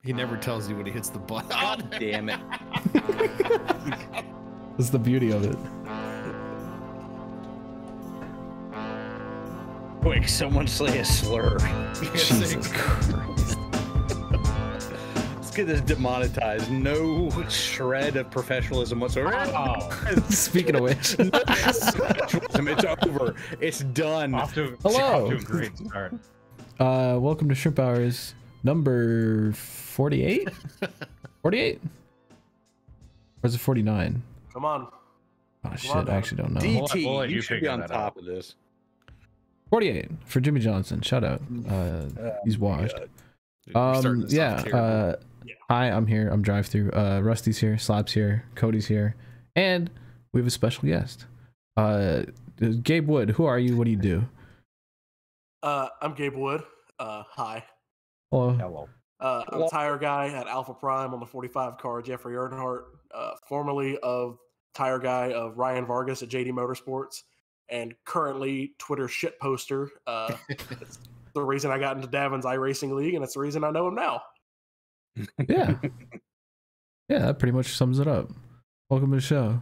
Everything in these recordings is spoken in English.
He never tells you when he hits the button. God damn it. That's the beauty of it. Quick, someone say a slur. Jesus Christ. Let's get this demonetized. No shred of professionalism whatsoever. Oh. Speaking of which. It's over. It's done. Hello. Off to a great start. Welcome to Shrimp Hours number 48? 48? Or is it 49? Come on. Oh shit, I actually don't know. DT, We'll let you you should be figure on that top out. of this. 48 for Jimmy Johnson. Shout out. He's washed. Dude, we're starting this off terrible. Hi, I'm here. I'm drive through. Rusty's here. Slap's here. Cody's here. And we have a special guest. Gabe Wood. Who are you? What do you do? I'm Gabe Wood. Hi. Hello. Hello. I'm a tire guy at Alpha Prime on the 45 car, Jeffrey Earnhardt, formerly of tire guy of Ryan Vargas at JD Motorsports, and currently Twitter shit poster. It's the reason I got into Davin's iRacing League, and it's the reason I know him now. Yeah. Yeah, that pretty much sums it up. Welcome to the show.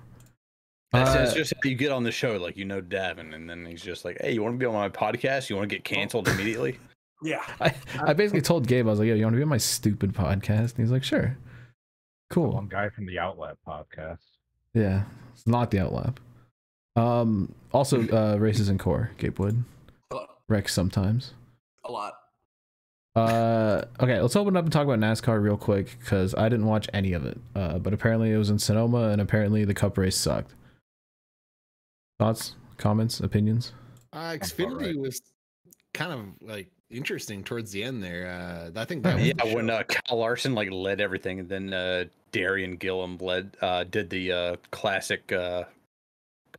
It's just how you get on the show, like you know Davin, and then he's just like, "Hey, you want to be on my podcast? You want to get canceled immediately?" Yeah. I basically told Gabe, I was like, "Yo, you want to be on my stupid podcast?" And he's like, "Sure." Cool. One guy from the Outlet podcast. Yeah, it's not the outlap. Also, races and core. Gabe Wood. Rex sometimes. A lot. Okay, let's open up and talk about NASCAR real quick because I didn't watch any of it. But apparently it was in Sonoma, and apparently the Cup race sucked. Thoughts, comments, opinions? Xfinity was kind of like interesting towards the end there. I think that was Yeah, when Kyle Larson like led everything, and then Darian Gillum did the classic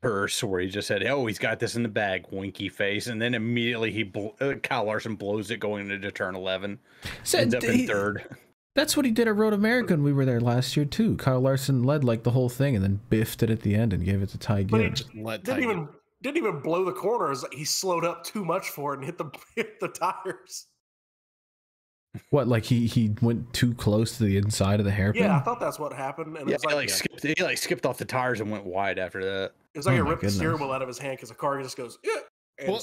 curse where he just said, "Oh, he's got this in the bag," winky face, and then immediately Kyle Larson blows it going into turn 11. Ends up in third. That's what he did at Road America when we were there last year too. Kyle Larson led like the whole thing and then biffed it at the end and gave it to Ty But he Gibbs. didn't even blow the corners. He slowed up too much for it and hit the tires. What, like he went too close to the inside of the hairpin? Yeah, I thought that's what happened. And Yeah, it was he skipped off the tires and went wide after that. It was like Oh it my ripped the steering goodness. wheel out of his hand because the car just goes, "Yeah." And well,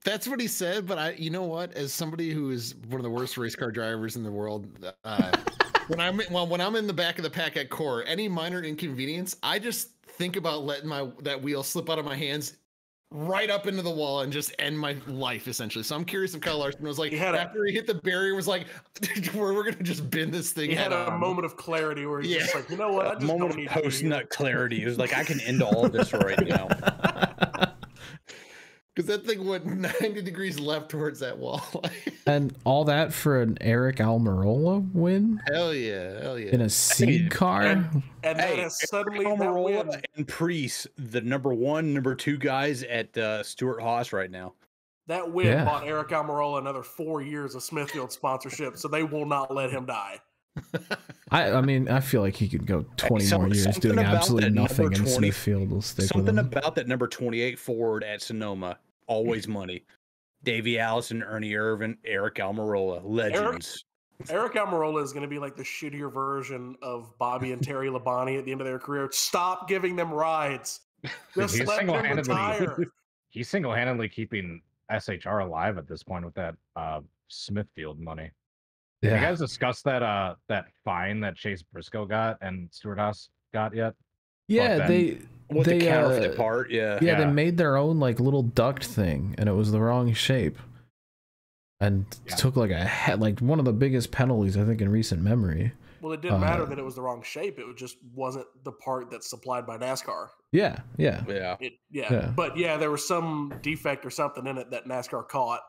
that's what he said. But you know what? As somebody who is one of the worst race car drivers in the world, when I'm in the back of the pack at core, any minor inconvenience, I just think about letting that wheel slip out of my hands right up into the wall and just end my life essentially. So I'm curious if Kyle Larson was like, after he hit the barrier, was like, we're gonna just bend this thing. he had a moment of clarity where he's just like, you know what? I just Moment don't need of post nut clarity. It was like, I can end all of this right now. Because that thing went 90 degrees left towards that wall. And all that for an Erik Albemarola win? Hell yeah. In a seed car? And then has suddenly that win. Almirola and Priest, the number 1, number 2 guys at Stuart Haas right now. That win bought Erik Albemarola another 4 years of Smithfield sponsorship, so they will not let him die. I mean, I feel like he could go 20 more years doing absolutely nothing, and Smithfield will stick with him. Something about that number 28 Ford at Sonoma, always money. Davey Allison, Ernie Irvin, Erik Albemarola, legends. Erik Albemarola is going to be like the shittier version of Bobby and Terry Labonte at the end of their career. Stop giving them rides. Just let them retire. He's single-handedly keeping SHR alive at this point with that Smithfield money. Yeah. Have you guys discussed that fine that Chase Briscoe got and Stuart Haas got yet? Yeah, the counterfeit part, yeah, they made their own like little duct thing, and it was the wrong shape, and took like one of the biggest penalties I think in recent memory. Well, it didn't matter that it was the wrong shape; it just wasn't the part that's supplied by NASCAR. Yeah. But yeah, there was some defect or something in it that NASCAR caught.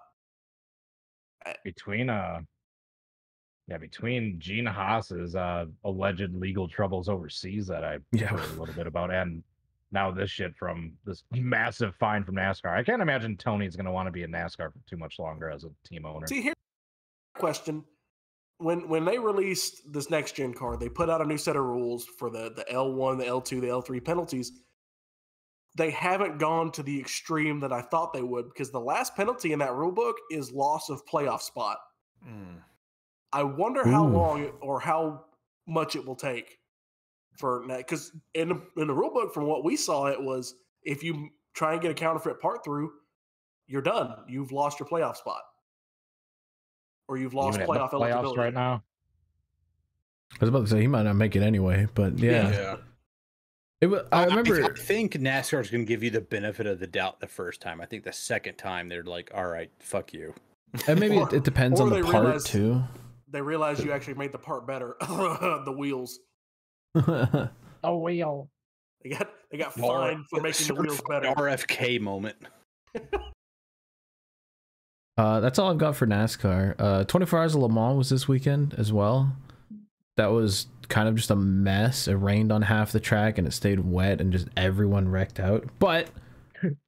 Between Gene Haas's alleged legal troubles overseas that I heard a little bit about, and now this shit from this massive fine from NASCAR. I can't imagine Tony's going to want to be in NASCAR for too much longer as a team owner. See, here's a question. When they released this next gen car, they put out a new set of rules for the L1, the L2, the L3 penalties. They haven't gone to the extreme that I thought they would, because the last penalty in that rule book is loss of playoff spot. I wonder how long or how much it will take for that. Because in the rule book, from what we saw, it was if you try and get a counterfeit part through, you're done. You've lost your playoff spot, or you've lost playoff eligibility right now. I was about to say he might not make it anyway, but yeah. I remember. I think NASCAR is going to give you the benefit of the doubt the first time. I think the second time they're like, "All right, fuck you." And maybe it depends on the part too. They realize you actually made the part better. The wheels. A wheel. They got fined for making the wheels better. RFK moment. That's all I've got for NASCAR. 24 Hours of Le Mans was this weekend as well. That was kind of just a mess. It rained on half the track and it stayed wet and just everyone wrecked out. But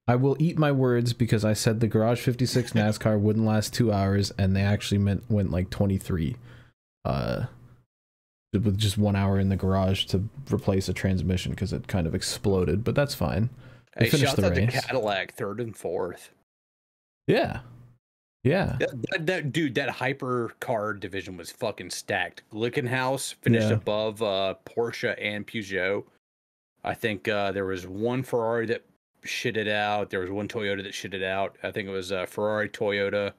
I will eat my words because I said the Garage 56 NASCAR wouldn't last 2 hours and they actually went like 23. With just 1 hour in the garage to replace a transmission because it kind of exploded, but that's fine. They finished the race. The Cadillac 3rd and 4th. Yeah. That dude, that hypercar division was fucking stacked. Glickenhaus finished above Porsche and Peugeot. I think there was one Ferrari that shitted out. There was one Toyota that shitted out. I think it was Ferrari, Toyota,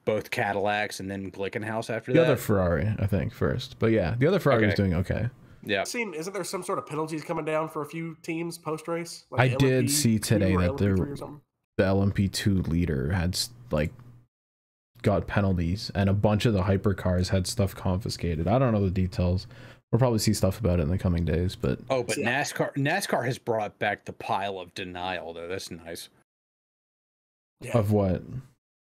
both Cadillacs, and then Glickenhaus after that. The other Ferrari, I think, first. But yeah, the other Ferrari was doing okay. Yeah. Isn't there some sort of penalties coming down for a few teams post-race? Like I did see today that the LMP2 leader had like got penalties and a bunch of the hypercars had stuff confiscated. I don't know the details. We'll probably see stuff about it in the coming days, but NASCAR has brought back the pile of denial though. That's nice. Of what?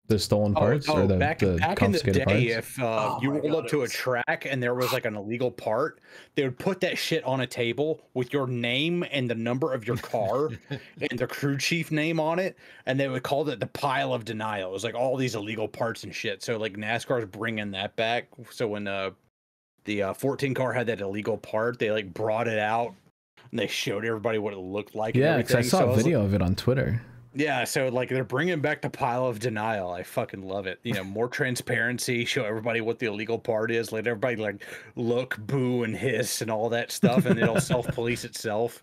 The stolen parts or the back in the day, parts? if you rolled up to a track and there was like an illegal part, they would put that shit on a table with your name and the number of your car and the crew chief name on it, and they would call it the pile of denial. It was like all these illegal parts and shit. So like NASCAR's bringing that back. So when the 14 car had that illegal part, they like brought it out and they showed everybody what it looked like. Yeah, because I saw a video of it on Twitter. Yeah, so like they're bringing back the pile of denial. I fucking love it. You know, more transparency, show everybody what the illegal part is, let everybody like look, boo, and hiss and all that stuff, and it'll self-police itself.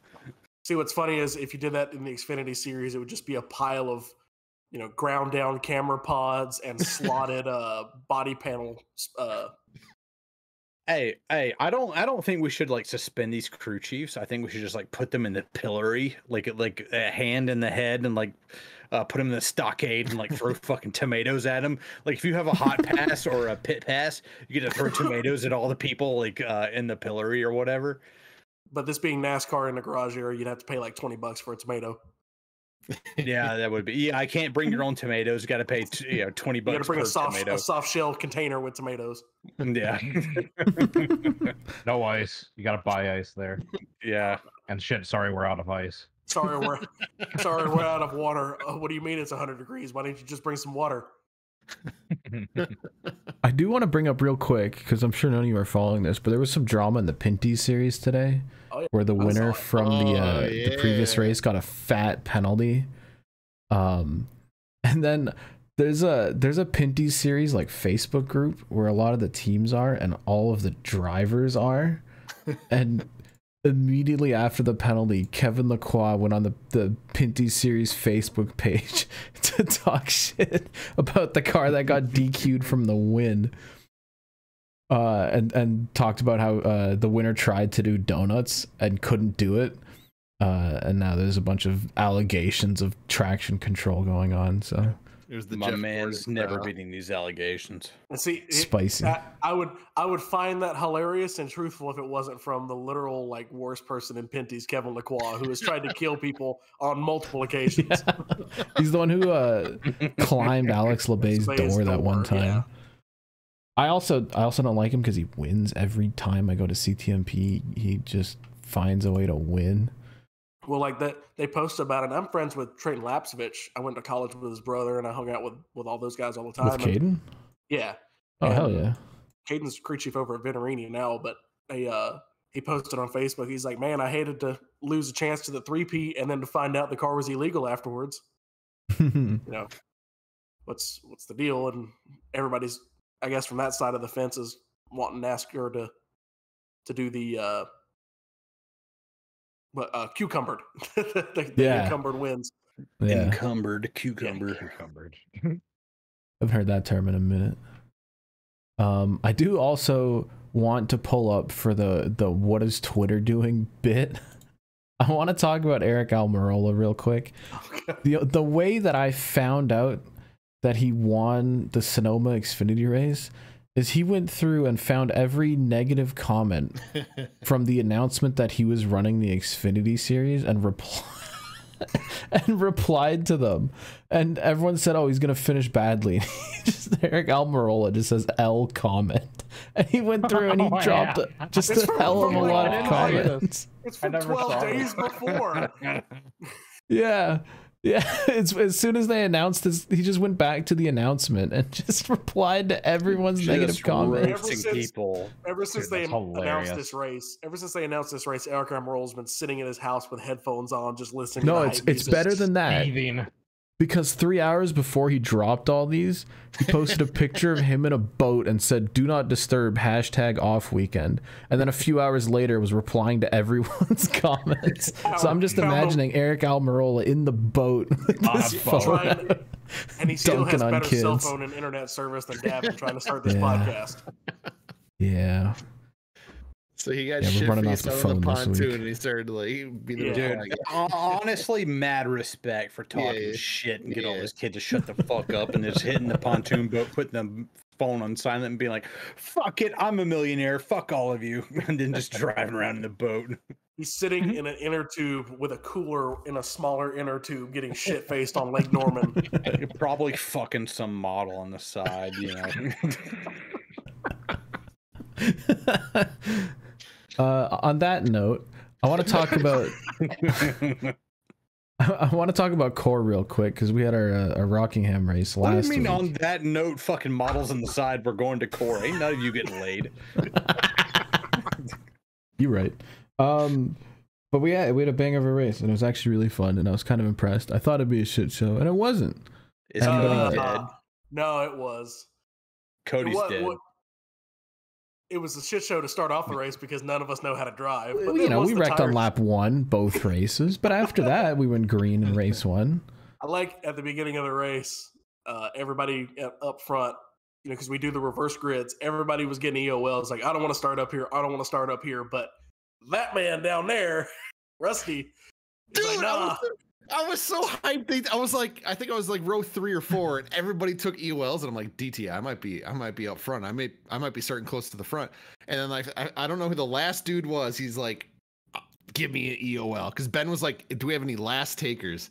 See, what's funny is if you did that in the Xfinity series, it would just be a pile of, ground down camera pods and slotted body panel. Hey, I don't think we should like suspend these crew chiefs. I think we should just like put them in the pillory, like a hand in the head, and like put them in the stockade and like throw fucking tomatoes at them. Like if you have a hot pass or a pit pass, you get to throw tomatoes at all the people like in the pillory or whatever. But this being NASCAR in the garage area, you'd have to pay like $20 for a tomato. Yeah, that would be. Yeah, I can't bring your own tomatoes. Got to pay $20. You got to bring a soft shell container with tomatoes. Yeah. No ice. You got to buy ice there. Yeah. And shit. Sorry, we're out of ice. Sorry, we're out of water. What do you mean it's 100 degrees? Why don't you just bring some water? I do want to bring up real quick because I'm sure none of you are following this, but there was some drama in the Pinty series today. Where the winner from the previous race got a fat penalty, and then there's a Pinty series like Facebook group where a lot of the teams are and all of the drivers are, and immediately after the penalty, Kevin Lacroix went on the Pinty series Facebook page to talk shit about the car that got DQ'd from the win. And talked about how the winner tried to do donuts and couldn't do it, and now there's a bunch of allegations of traction control going on. So my man's never beating these allegations. See, spicy. I would find that hilarious and truthful if it wasn't from the literal like worst person in Pinty's, Kevin Lacroix, who has tried to kill people on multiple occasions. Yeah. He's the one who climbed Alex LeBay's door that one time. Yeah. I also don't like him because he wins every time I go to CTMP. He just finds a way to win. Well, like that, they post about it. I'm friends with Trayton Lapsevich. I went to college with his brother, and I hung out with all those guys all the time. With Caden? Yeah. Oh, hell yeah. Caden's crew chief over at Venerini now, but he posted on Facebook. He's like, man, I hated to lose a chance to the 3P and then to find out the car was illegal afterwards. What's the deal? And everybody's, I guess, from that side of the fence is wanting NASCAR to do the cucumbered. the encumbered wins. Yeah. Encumbered cucumber. Yeah. Encumbered. I've heard that term in a minute. I do also want to pull up for the what is Twitter doing bit. I want to talk about Erik Albemarola real quick. The way that I found out that he won the Sonoma Xfinity race is he went through and found every negative comment from the announcement that he was running the Xfinity series and replied to them. And everyone said, oh, he's going to finish badly. Erik Albemarola just says L comment. And he went through and he dropped just a hell of a lot of comments. It's from 12 days before. Yeah. It's as soon as they announced this, he just went back to the announcement and just replied to everyone's negative comments. Ever since they announced this race, Erik Almirola been sitting in his house with headphones on, just listening. No, it's better than that. Because 3 hours before he dropped all these, he posted a picture of him in a boat and said, "Do not disturb, #off weekend." And then a few hours later was replying to everyone's comments. So I'm just imagining Erik Albemarola in the boat with his phone. And he still has better cell phone and internet service than Davin trying to start this podcast. Yeah. So he got shit faced on the pontoon and he started honestly, mad respect for talking shit and get all this kid to shut the fuck up and just hitting the pontoon boat, putting the phone on silent and being like, fuck it, I'm a millionaire, fuck all of you, and then just driving around in the boat. He's sitting in an inner tube with a cooler in a smaller inner tube getting shit faced on Lake Norman. Probably fucking some model on the side, you know. On that note, I want to talk about Core real quick because we had our Rockingham race last week. On that note, fucking models on the side, we're going to Core. Ain't none of you getting laid. You're right. But we had a bang of a race and it was actually really fun and I was kind of impressed. I thought it'd be a shit show and it wasn't. Is Cody dead? No, it was. Cody's dead. It was a shit show to start off the race because none of us know how to drive. But we wrecked on lap 1 both races, but after that we went green in race 1. I like at the beginning of the race, everybody up front, because we do the reverse grids. Everybody was getting EOLs like, I don't want to start up here. I don't want to start up here. But that man down there, Rusty, dude, like, nah. I was so hyped. I think I was like row 3 or 4, and everybody took EOLs, and I'm like, DT, I might be up front. I might be starting close to the front. And then like I don't know who the last dude was. He's like, give me an EOL, because Ben was like, do we have any last takers?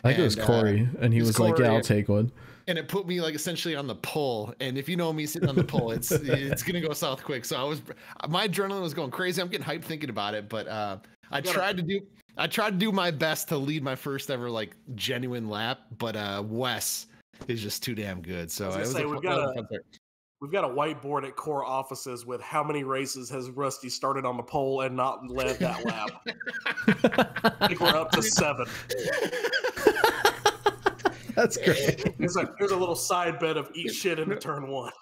I think it was Corey, and he was like, yeah, I'll take one. And it put me like essentially on the pole. And if you know me sitting on the pole, it's gonna go south quick. So my adrenaline was going crazy. I'm getting hyped thinking about it, but I tried to do my best to lead my first ever like genuine lap, but Wes is just too damn good. So we've got a whiteboard at Core offices with how many races has Rusty started on the pole and not led that lap. I think we're up to 7. That's great. Here's a little side bet of eat shit into turn 1.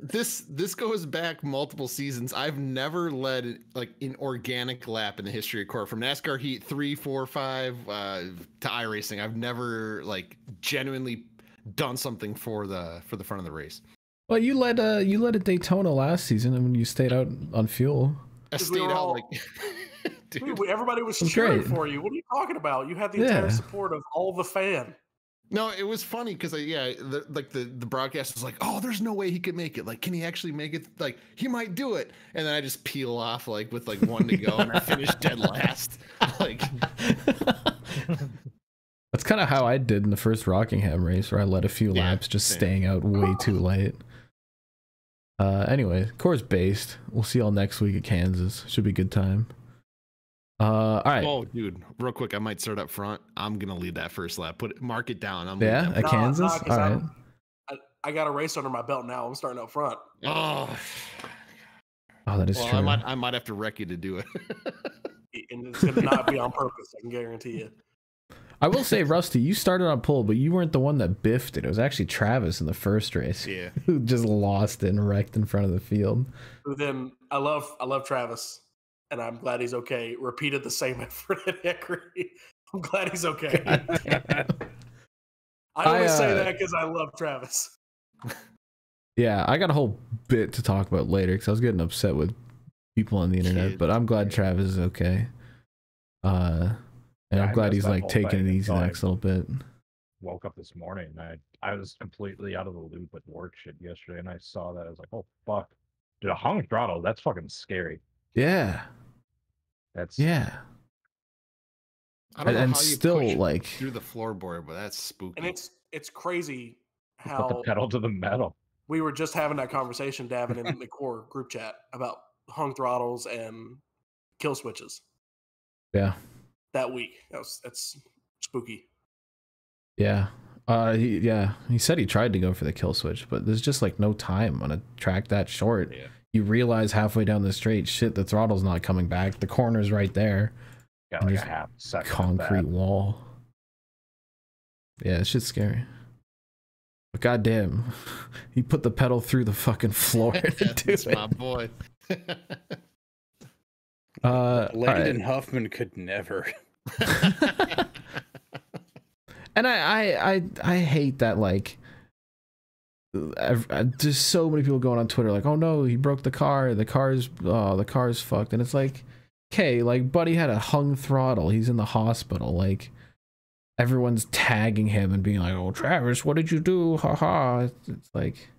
This goes back multiple seasons. I've never led like an organic lap in the history of Core, from NASCAR Heat 3, 4, 5 to iRacing. I've never like genuinely done something for the front of the race. Well, you led a Daytona last season, and when you stayed out on fuel. I stayed out like. Dude, everybody was cheering for you. What are you talking about? You had the entire support of all the fan. No, it was funny because the broadcast was like, oh, there's no way he could make it. Like, can he actually make it? Like, he might do it. And then I just peel off like with like 1 to go, and I finished dead last. Like, that's kind of how I did in the first Rockingham race, where I led a few laps, just staying out way too late. Anyway, Core's based. We'll see y'all next week at Kansas. Should be a good time. All right. Oh, dude, real quick, I might start up front. I'm gonna lead that first lap. Mark it down. At Kansas. All right. I got a race under my belt now. I'm starting up front. Oh, that is true. I might have to wreck you to do it. And it's gonna not be on purpose. I can guarantee you. I will say, Rusty, you started on pole, but you weren't the one that biffed it. It was actually Travis in the first race. Yeah. Who just lost it and wrecked in front of the field. Then I love Travis, and I'm glad he's okay. Repeated the same effort at Hickory. I'm glad he's okay. I only say that because I love Travis. Yeah, I got a whole bit to talk about later because I was getting upset with people on the internet, but I'm glad Travis is okay. And I'm glad he's like taking it easy the next little bit. Woke up this morning and I was completely out of the loop with work shit yesterday, and I saw that. I was like, oh fuck. Dude, a hung throttle, that's fucking scary. Yeah. That's I don't know and how you still push like through the floorboard, but that's spooky. And it's crazy how put the pedal to the metal. We were just having that conversation, Davin, in the core group chat about hung throttles and kill switches. Yeah. That week. That's spooky. Yeah. He said he tried to go for the kill switch, but there's just like no time on a track that short. Yeah. You realize halfway down the straight, shit, the throttle's not coming back. The corner's right there. Got like a half second. Concrete wall. Yeah, it's just scary. But goddamn, he put the pedal through the fucking floor. That's my boy. Landon Huffman could never. And I hate that, like, there's so many people going on Twitter like, oh no, he broke the car's fucked. And it's like, okay, like, buddy had a hung throttle, he's in the hospital, like, everyone's tagging him and being like, oh Travis, what did you do, haha. It's like,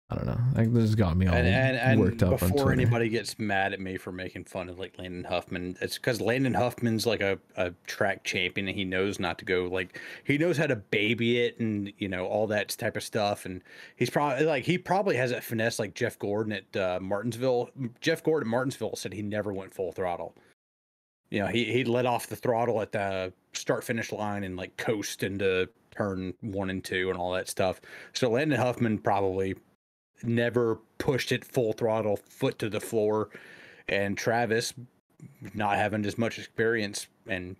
I don't know, like, this has got me all worked up on Twitter. Before anybody gets mad at me for making fun of like Landon Huffman, it's because Landon Huffman's like a track champion, and he knows not to go, like, he knows how to baby it and, you know, all that type of stuff. And he's probably has that finesse like Jeff Gordon at Martinsville. Jeff Gordon at Martinsville said he never went full throttle. You know, he let off the throttle at the start finish line and like coast into turn 1 and 2 and all that stuff. So Landon Huffman probably never pushed it full throttle, foot to the floor. And Travis, not having as much experience and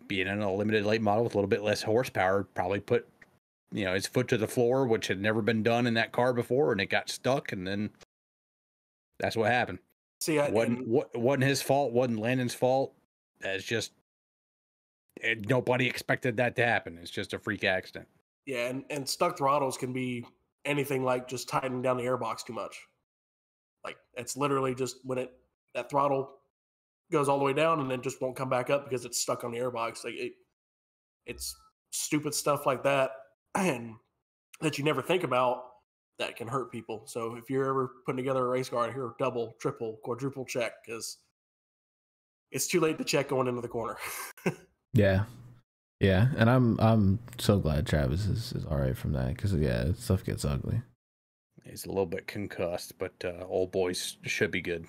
being in a limited late model with a little bit less horsepower, probably put, you know, his foot to the floor, which had never been done in that car before, and it got stuck, and then that's what happened. See, wasn't his fault, wasn't Landon's fault. It's just nobody expected that to happen. It's just a freak accident. Yeah, and stuck throttles can be anything like just tightening down the airbox too much. Like, it's literally just when that throttle goes all the way down and then just won't come back up because it's stuck on the airbox. Like, it's stupid stuff like that, and that you never think about, that can hurt people. So if you're ever putting together a race car, here, double, triple, quadruple check, because it's too late to check going into the corner. Yeah. And I'm so glad Travis is all right from that, because stuff gets ugly. He's a little bit concussed, but old boys should be good.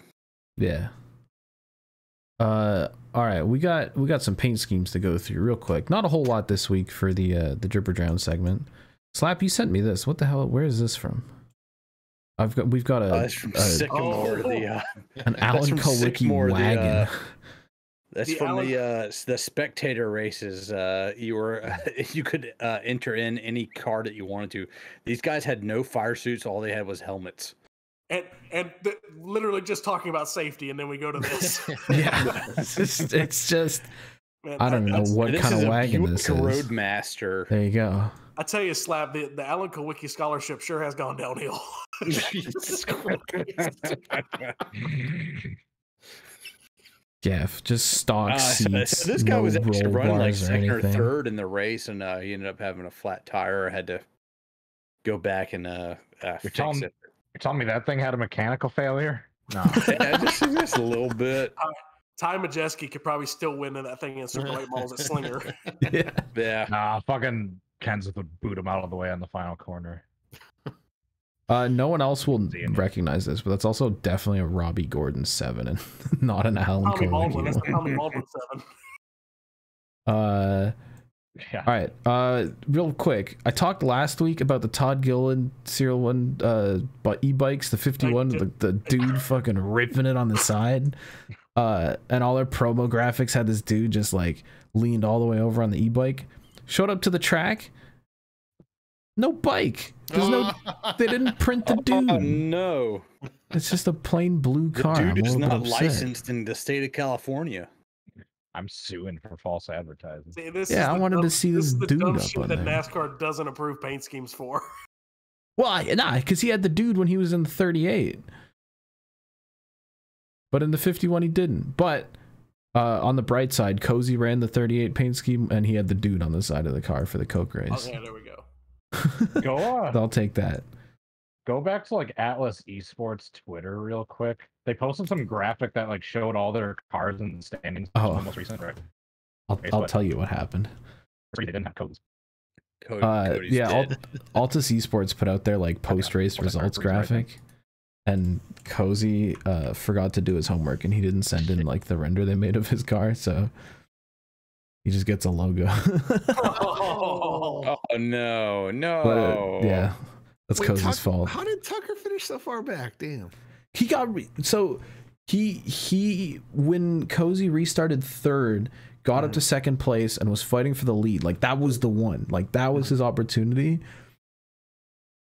Yeah. All right, we got some paint schemes to go through real quick. Not a whole lot this week for the Dripper Drown segment. Slap, you sent me this. What the hell? Where is this from? We've got it's from Sycamore, an Alan Kowicki wagon. That's from the spectator races. You could enter in any car that you wanted to. These guys had no fire suits. All they had was helmets. And literally just talking about safety, and then we go to this. Yeah, it's just. Man, I don't know what kind of wagon this is. Roadmaster. There you go. I tell you, Slap, the Alan Kowicki scholarship sure has gone downhill. Yeah, just stock seats. So this guy was actually running like second or third in the race, and he ended up having a flat tire. I had to go back and fix it. You're telling me that thing had a mechanical failure? No. Yeah, just a little bit. Ty Majeski could probably still win in that thing in Super Late Models at Slinger. Yeah. Nah, fucking Kenseth would boot him out of the way on the final corner. No one else will recognize this, but that's also definitely a Robbie Gordon 7 and not an Alan Kowicki. That's the Tommy Baldwin 7. Yeah. All right. Real quick, I talked last week about the Todd Gilliland Serial 1 e-bikes, the 51, the dude fucking ripping it on the side. and all their promo graphics had this dude just like leaned all the way over on the e-bike. Showed up to the track. No bike. There's no. They didn't print the dude. Oh no! It's just a plain blue car. The dude is not licensed in the state of California. I'm suing for false advertising. See, I wanted to see this dude dumb up shit on that there. NASCAR doesn't approve paint schemes for. Well, nah, because he had the dude when he was in the 38, but in the 51 he didn't. But on the bright side, Cozy ran the 38 paint scheme, and he had the dude on the side of the car for the Coke race. Oh, yeah, there we go. Go on. I'll take that. Go back to like Atlas Esports Twitter real quick. They posted some graphic that like showed all their cars in the standings. Oh, most recent, right? I'll tell you what happened. They didn't have codes. Yeah, Altus Esports put out their like post-race results graphic, and Cozy forgot to do his homework, and he didn't send in like the render they made of his car, so he just gets a logo. Oh no, no. But, yeah, that's Cozy's fault. How did Tucker finish so far back? Damn. He got he when Cozy restarted third, got up to second place and was fighting for the lead. Like that was the one. Like that was his opportunity.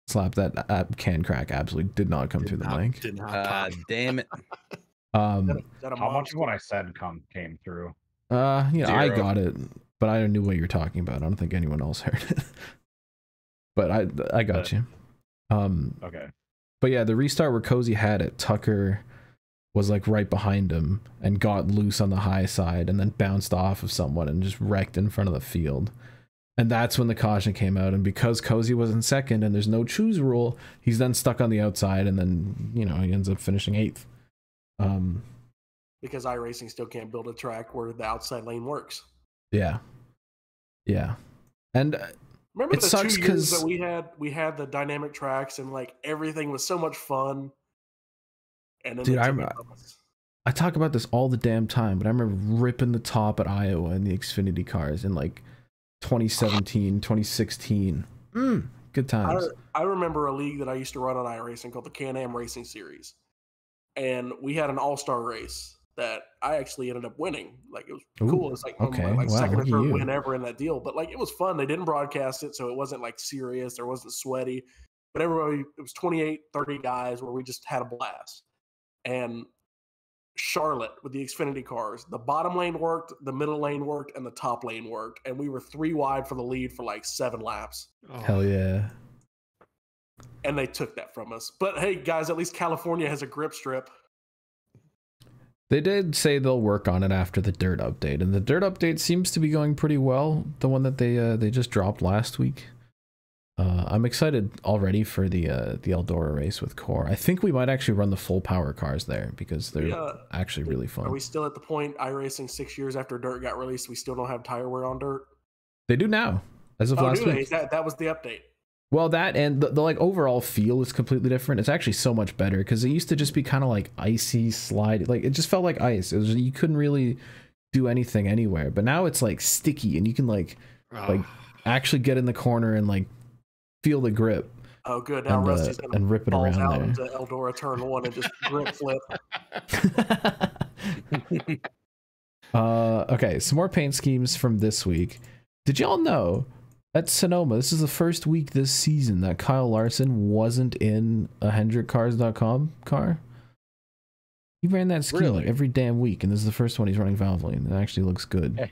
Slap that can crack absolutely did not come through the mic. Damn it. How much of what I said came through? Yeah, Zero. I got it, but I knew what you were talking about. I don't think anyone else heard it. But I got you. Okay. But yeah, the restart where Cozy had it, Tucker was like right behind him and got loose on the high side and then bounced off of someone and just wrecked in front of the field. And that's when the caution came out. And because Cozy was in second and there's no choose rule, he's then stuck on the outside, and then, you know, he ends up finishing 8th. Because iRacing still can't build a track where the outside lane works. Yeah. Yeah. And remember it the sucks 2 years because that we had the dynamic tracks and like everything was so much fun. And then dude, I talk about this all the damn time, but I remember ripping the top at Iowa in the Xfinity cars in like 2017, 2016. Good times. I remember a league that I used to run on iRacing called the Can-Am Racing Series. And we had an all-star race that I actually ended up winning. Like, it was cool. It's like my second or third win ever in that deal. But like, it was fun. They didn't broadcast it, so it wasn't like serious. It wasn't sweaty. But everybody, it was 28, 30 guys where we just had a blast. And Charlotte with the Xfinity cars, the bottom lane worked, the middle lane worked, and the top lane worked. And we were 3 wide for the lead for like 7 laps. Oh. Hell yeah. And they took that from us. But hey, guys, at least California has a grip strip. They did say they'll work on it after the dirt update, and the dirt update seems to be going pretty well. The one that they just dropped last week. I'm excited already for the Eldora race with Core. I think we might actually run the full power cars there because they're actually really fun. Are we still at the point iRacing 6 years after dirt got released? We still don't have tire wear on dirt. They do now, as of last week. That was the update. Well, that and the like overall feel is completely different. It's actually so much better because it used to just be kind of like icy slide. Like it just felt like ice. It was, you couldn't really do anything anywhere. But now it's like sticky and you can like actually get in the corner and like feel the grip. Oh, good. Now Rusty's gonna and rip it around out there. into Eldora turn 1 and just grip flip. Okay, some more paint schemes from this week. Did y'all know? At Sonoma, this is the first week this season that Kyle Larson wasn't in a HendrickCars.com car. He ran that scheme like every damn week, and this is the first one he's running Valvoline. It actually looks good. Hey,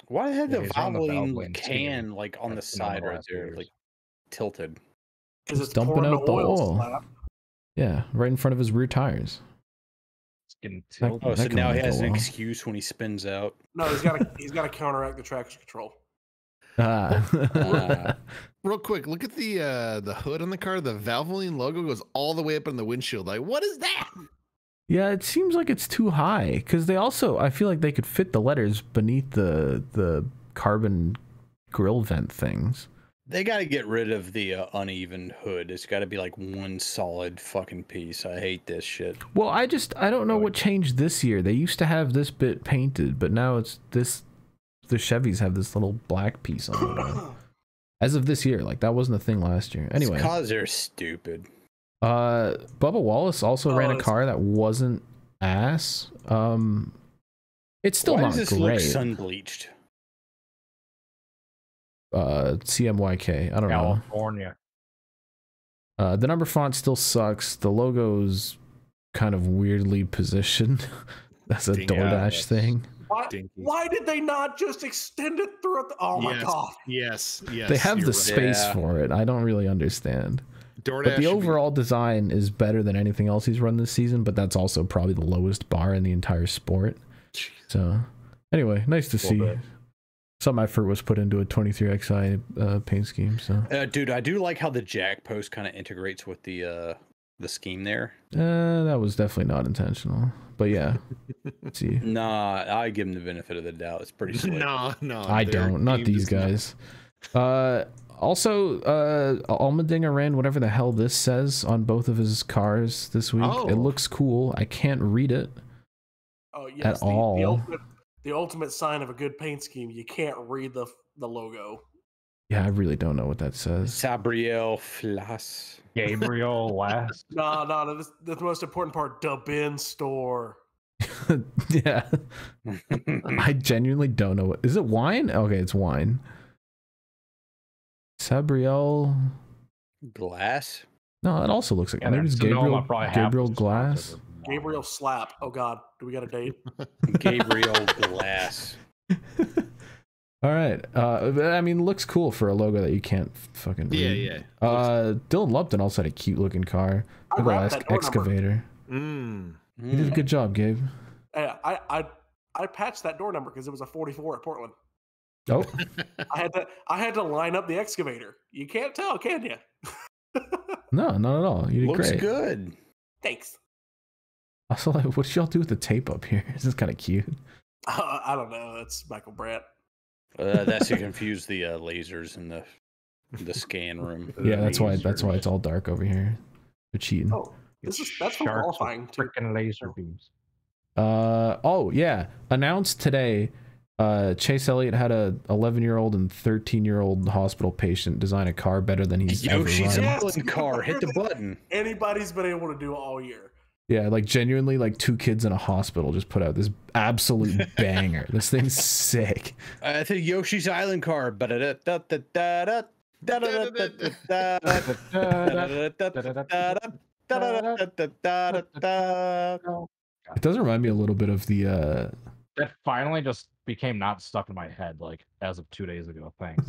why had the Valvoline can like on the side right there, like tilted? Because it's dumping out the oil. Slap. Yeah, right in front of his rear tires. It's getting tilted. Oh, so now he has an excuse when he spins out. No, he's got to counteract the traction control. Real quick, look at the hood on the car. The Valvoline logo goes all the way up on the windshield. Like, what is that? Yeah, it seems like it's too high because they also, I feel like they could fit the letters beneath the carbon grill vent things. They got to get rid of the uneven hood. It's got to be like one solid fucking piece. I hate this shit. Well, I don't know what changed this year. They used to have this bit painted, but now it's this. The Chevys have this little black piece on it. As of this year, like that wasn't a thing last year. Anyway, it's 'cause they're stupid. Bubba Wallace also ran a car that wasn't ass. It's still Why not does this great. look sun bleached? CMYK. I don't know. California. The number font still sucks. The logo's kind of weirdly positioned. That's a DoorDash thing. Why did they not just extend it throughout the... Oh my god. Yes. They have the space for it. I don't really understand. DoorDash, but the overall design is better than anything else he's run this season, but that's also probably the lowest bar in the entire sport. So anyway, nice to see some effort was put into a 23XI paint scheme. So dude, I do like how the jack post kind of integrates with the scheme there. That was definitely not intentional, but yeah. Let's see. Nah, I give him the benefit of the doubt. It's pretty slick. No, I don't. Not these guys. Also, Allmendinger ran whatever the hell this says on both of his cars this week. It looks cool. I can't read it. Oh yes, at all. The ultimate sign of a good paint scheme. You can't read the logo. Yeah, I really don't know what that says. Gabriel Flas. Gabriel Last. No. That's the most important part. The bin store. Yeah. I genuinely don't know what. Is it wine? Okay, it's wine. Sabriel Glass? No, it also looks like maybe it's Gabriel Glass. Gabriel Slap. Oh god, do we got a date? Gabriel Glass. All right. I mean, looks cool for a logo that you can't fucking read. Yeah. Dylan Lupton also had a cute looking car. Look at that excavator. You did a good job, Gabe. I patched that door number because it was a 44 at Portland. Oh. I had to line up the excavator. You can't tell, can you? No, not at all. You did Looks great. good. Thanks. Also, like, what did y'all do with the tape up here? This is kind of cute. I don't know. That's Michael Brandt. That's to confuse the lasers in the scan room. Yeah, that's why it's all dark over here. They're cheating. Oh, that's from qualifying too. Freaking laser beams. Oh yeah. Announced today. Chase Elliott had a 11-year-old and 13-year-old hospital patient design a car better than he's ever run. Yoshi's car. Hit the button. Anybody's been able to do all year. Yeah, like genuinely, like 2 kids in a hospital just put out this absolute banger. This thing's sick. I think Yoshi's Island car. It does remind me a little bit of the. That finally just became not stuck in my head, like as of 2 days ago. Thanks.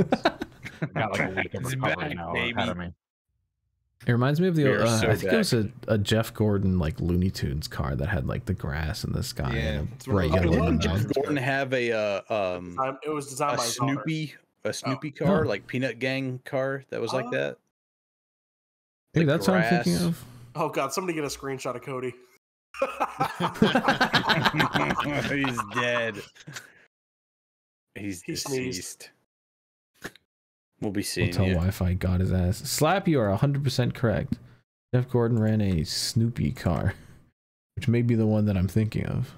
Got like a week of recovery now ahead of me. It reminds me of the I think it was a Jeff Gordon like Looney Tunes car that had like the grass in the sky. Yeah, didn't Jeff Gordon have it was designed by a Snoopy car, like Peanut Gang car that was like that? Maybe that's what I'm thinking of. Oh god, somebody get a screenshot of Cody. He's dead. He's deceased. We'll be seeing Hotel Wi-Fi got his ass. Slap, you are 100% correct. Jeff Gordon ran a Snoopy car, which may be the one that I'm thinking of.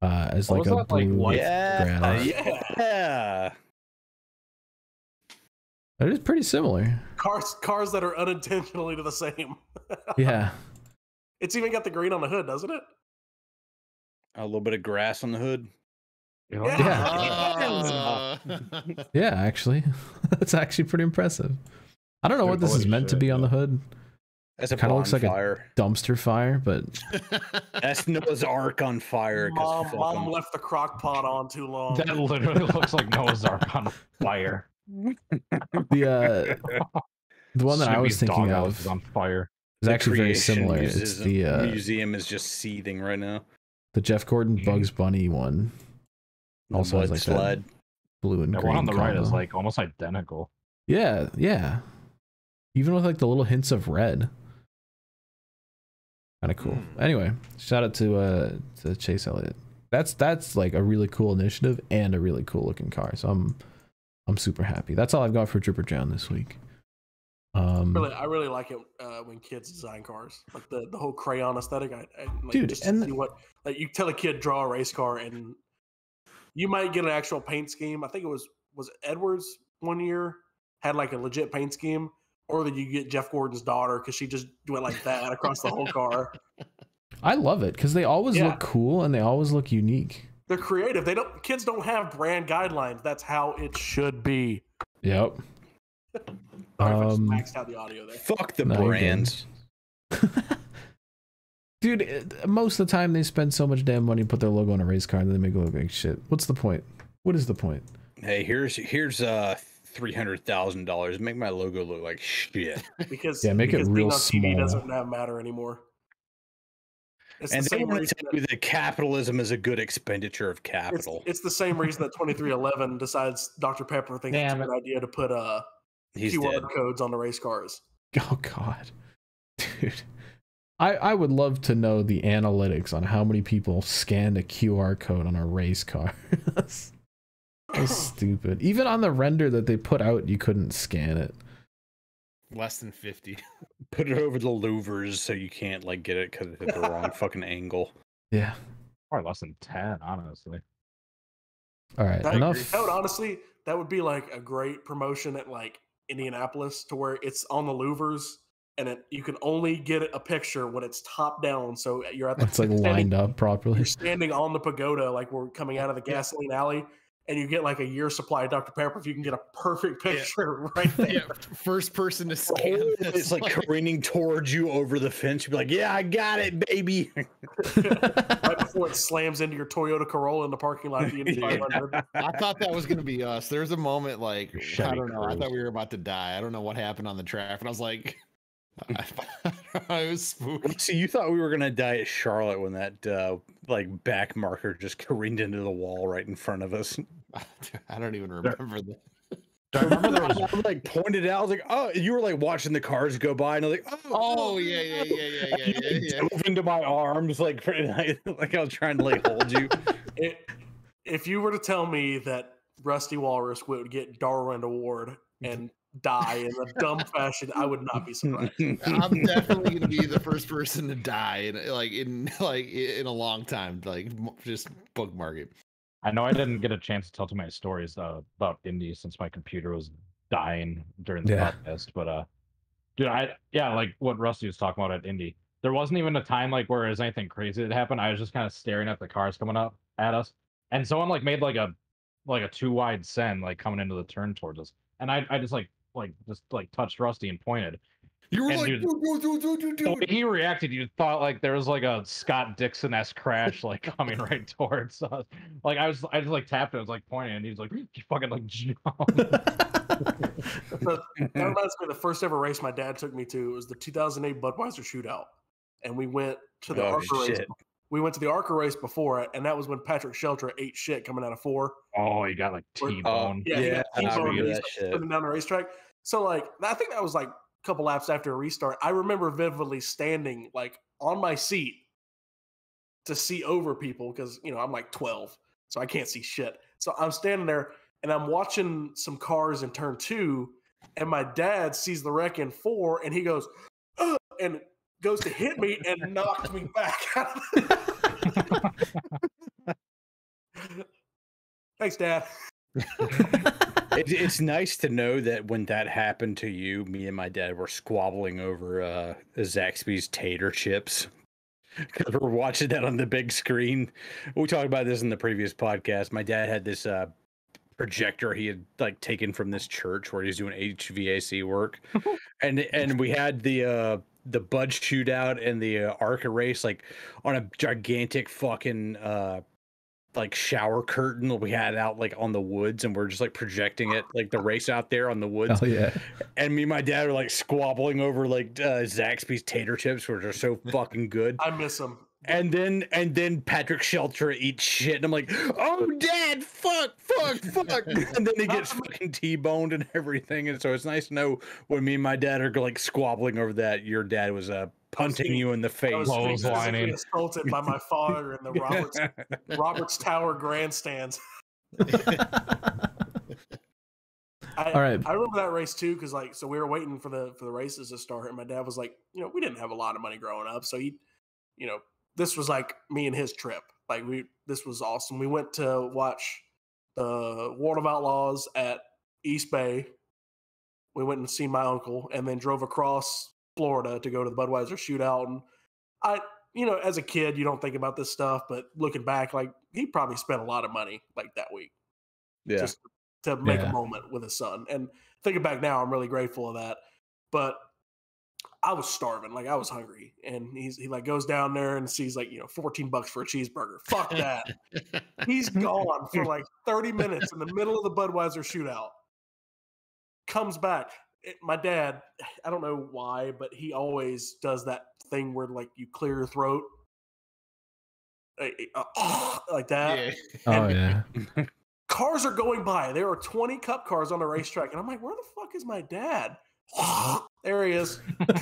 As like a blue grass. Yeah. That is pretty similar. Cars that are unintentionally the same. Yeah. It's even got the green on the hood, doesn't it? A little bit of grass on the hood. Yeah. Yeah, actually. That's actually pretty impressive. I don't know what this is meant to be on the hood. That's a kind of looks like a dumpster fire, but that's Noah's Ark on fire. Mom left the crock pot on too long. That literally looks like Noah's Ark on fire. The one that I was thinking of is on fire. Is actually very similar. It's the museum is just seething right now. The Jeff Gordon Bugs Bunny one also has like sled. That blue and green. The one on the right combo. is like almost identical. Yeah. Even with like the little hints of red. Kind of cool. Anyway, shout out to Chase Elliott. That's like a really cool initiative and a really cool looking car. So I'm super happy. That's all I've got for Dripper John this week. I really like it when kids design cars, like the whole crayon aesthetic. Dude, just and see what like you tell a kid draw a race car, and you might get an actual paint scheme. I think it was Edwards one year had like a legit paint scheme, or that you get Jeff Gordon's daughter because she just went like that across the whole car. I love it because they always look cool and they always look unique. They're creative. Kids don't have brand guidelines. That's how it should be. Yep. Sorry if I just maxed out the audio there. Fuck the brands. Dude, most of the time they spend so much damn money to put their logo on a race car and then they make it look like shit. What's the point? What is the point? Hey, here's $300,000. Make my logo look like shit. Because make it real being on small. TV doesn't matter anymore. And they want to tell you that capitalism is a good expenditure of capital. It's the same reason that 2311 decides Dr. Pepper thinks it's a good idea to put QR codes on the race cars. Oh God, dude. I would love to know the analytics on how many people scanned a QR code on a race car. That's stupid. Even on the render that they put out, you couldn't scan it. Less than 50. Put it over the louvers so you can't like get it because it's at the wrong fucking angle. Yeah. Probably less than 10, honestly. All right, enough. That would be like a great promotion at like Indianapolis, to where it's on the louvers and you can only get a picture when it's top down. So you're at the it's like lined up properly. You're standing on the pagoda, like we're coming out of the gasoline alley, and you get like a year's supply of Dr. Pepper if you can get a perfect picture right there. Yeah, first person to scan. It's like careening towards you over the fence. You'd be like, yeah, I got it, baby. Right before it slams into your Toyota Corolla in the parking lot at the Indy 500. I thought that was going to be us. There's a moment like, I don't know. I thought we were about to die. I don't know what happened on the track. And I was like, I was spooked. See, you thought we were gonna die at Charlotte when that like back marker just careened into the wall right in front of us. I don't even remember that. I remember that I like pointed out. I was like, "Oh!" You were like watching the cars go by, and I was like, "Oh, yeah." Dove into my arms like I was trying to like hold you. If you were to tell me that Rusty Walrus would get Darwin Award and die in a dumb fashion, I would not be surprised. I'm definitely going to be the first person to die in a long time. Like, just bookmark it. I know I didn't get a chance to tell too many stories about Indy since my computer was dying during the podcast, but dude, like what Rusty was talking about at Indy. There wasn't even a time like where there's anything crazy that happened. I was just kind of staring at the cars coming up at us, and someone like made like a too wide send like coming into the turn towards us, and I just touched Rusty and pointed. You were like, dude, the way he reacted, you thought like there was like a Scott Dixon-esque crash like coming right towards us. Like I just like tapped it, I was like pointing, and he was like, you fucking like jump. That reminds me of the first ever race my dad took me to. It was the 2008 Budweiser Shootout, and we went to the ARCA race. We went to the ARCA race before it, and that was when Patrick Sheltra ate shit coming out of 4. Oh, he got like T-bone. He got T-bone. He's coming down the racetrack. So like, I think that was like a couple laps after a restart. I remember vividly standing like on my seat to see over people because I'm like 12, so I can't see shit. So I'm standing there and I'm watching some cars in turn 2, and my dad sees the wreck in 4, and he goes, ugh, and goes to hit me and knocked me back out of Thanks, Dad. It's nice to know that when that happened to you, me and my dad were squabbling over Zaxby's tater chips. Because we're watching that on the big screen. We talked about this in the previous podcast. My dad had this projector he had like taken from this church where he's doing HVAC work, and we had the Bud Shootout and the ARCA race like on a gigantic fucking like shower curtain that we had out like on the woods, and we're just like projecting it like the race out there on the woods. Oh yeah. And me and my dad are like squabbling over like Zaxby's tater chips, which are so fucking good. I miss them. And then Patrick Sheltra eats shit, and I'm like, oh, Dad, fuck. And then he gets fucking T-boned and everything. And so it's nice to know when me and my dad are like squabbling over that, your dad was punting you in the face. I was physically assaulted by my father in the Roberts Tower grandstands. All right. I remember that race too, because so we were waiting for the races to start, and my dad was like, we didn't have a lot of money growing up, so he, this was like me and his trip. Like this was awesome. We went to watch the World of Outlaws at East Bay. We went and see my uncle, and then drove across Florida to go to the Budweiser Shootout. And you know, as a kid, you don't think about this stuff, but looking back, like he probably spent a lot of money like that week. Yeah. Just to make a moment with his son. And thinking back now, I'm really grateful of that. But I was starving, like I was hungry. And he like goes down there and sees like, you know, $14 for a cheeseburger. Fuck that. He's gone for like 30 minutes in the middle of the Budweiser shootout. Comes back. My dad, I don't know why, but he always does that thing where like you clear your throat. Like that. Yeah. Oh yeah. Cars are going by. There are 20 cup cars on the racetrack. And I'm like, where the fuck is my dad? There he is. Comes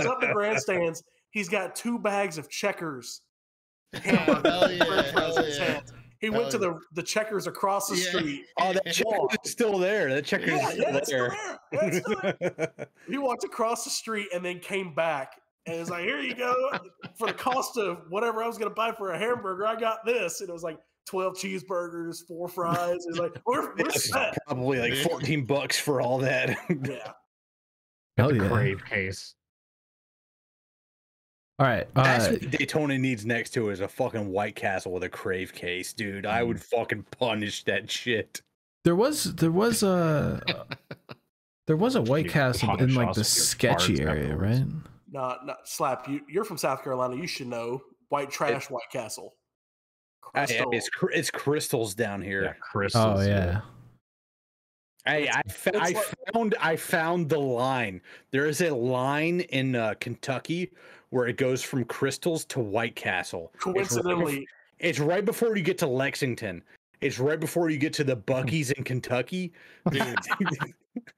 up the grandstands. He's got 2 bags of Checkers. Hell yeah. He went to the Checkers across the street. Oh, that Checkers is still there. That Checkers is still there. He walked across the street and then came back. And it was like, here you go. For the cost of whatever I was going to buy for a hamburger, I got this. And it was like 12 cheeseburgers, 4 fries. It was like, we're set. Probably like $14 for all that. Yeah. Hell yeah. Crave case. All right. That's what Daytona needs next to is a fucking White Castle with a Crave case, dude. I would fucking punish that shit. There was a White Castle in like the sketchy area, right? No, Slap. You're from South Carolina. You should know White White Castle. It's Crystals down here. Yeah, Crystals. Oh yeah. I found the line. There is a line in Kentucky where it goes from Crystals to White Castle. Coincidentally, it's right before you get to Lexington. It's right before you get to the Buc-ee's in Kentucky.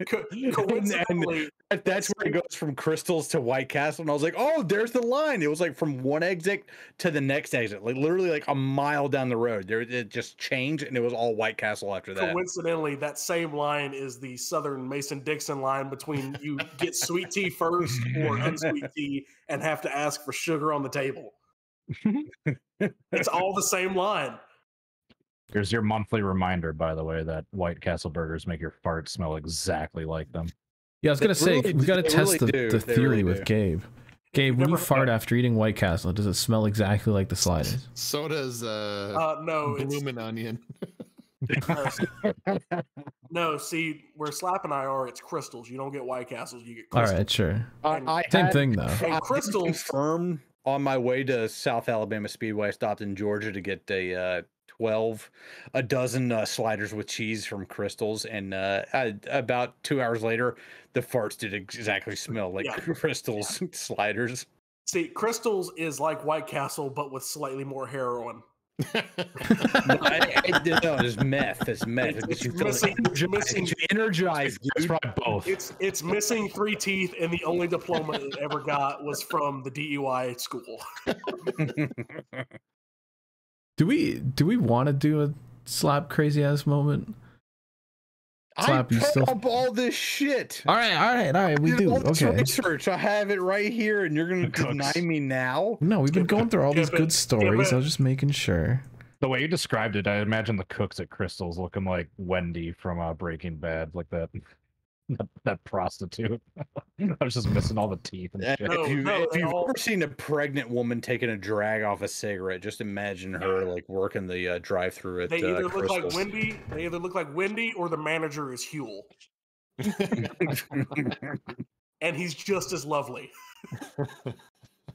coincidentally, and that's where it goes from Crystals to White Castle. And I was like, oh, there's the line. It was like from one exit to the next exit, like literally like a mile down the road. It just changed, and it was all White Castle after that. Coincidentally, that same line is the Southern Mason-Dixon line between you get sweet tea first or unsweet tea and have to ask for sugar on the table. It's all the same line. Here's your monthly reminder, by the way, that White Castle burgers make your farts smell exactly like them. Yeah, I was gonna say we got to test the theory with Gabe. Gabe, when you fart after eating White Castle, does it smell exactly like the sliders? So does no, Bloomin' Onion. No, see, where Slap and I are, it's Crystals. You don't get White Castles, you get Crystals. All right, sure. Same thing though. And Crystals. Confirmed on my way to South Alabama Speedway. I stopped in Georgia to get a dozen sliders with cheese from Crystals, and about 2 hours later, the farts did exactly smell like Crystals sliders. See, Crystals is like White Castle, but with slightly more heroin. No, it's meth. It's meth. It's energized. It's probably both. It's missing 3 teeth, and the only diploma it ever got was from the DUI school. Do we want to do a Slap crazy ass moment? Slap, I put up all this shit. All right. We do. Okay. Research. I have it right here, and you're gonna deny me now? No, we've been going through all these good stories. I was just making sure. The way you described it, I imagine the cooks at Crystals looking like Wendy from Breaking Bad, like that prostitute. I was just missing all the teeth and shit. If you've ever seen a pregnant woman taking a drag off a cigarette, just imagine her like working the drive-through at They either Crystals. look like Wendy. They either look like Wendy, or the manager is Huel, and he's just as lovely.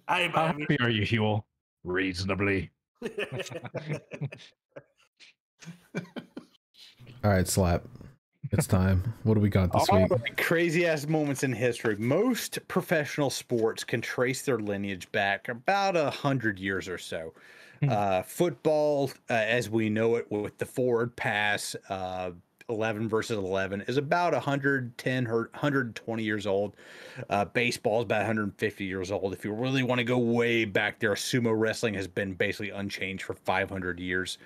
How happy are you, Huel? Reasonably. All right, Slap. It's time. What do we got this week? Crazy ass moments in history. Most professional sports can trace their lineage back about 100 years or so. Football, as we know it, with the forward pass, 11 versus 11, is about 110 or 120 years old. Baseball is about 150 years old. If you really want to go way back there, sumo wrestling has been basically unchanged for 500 years.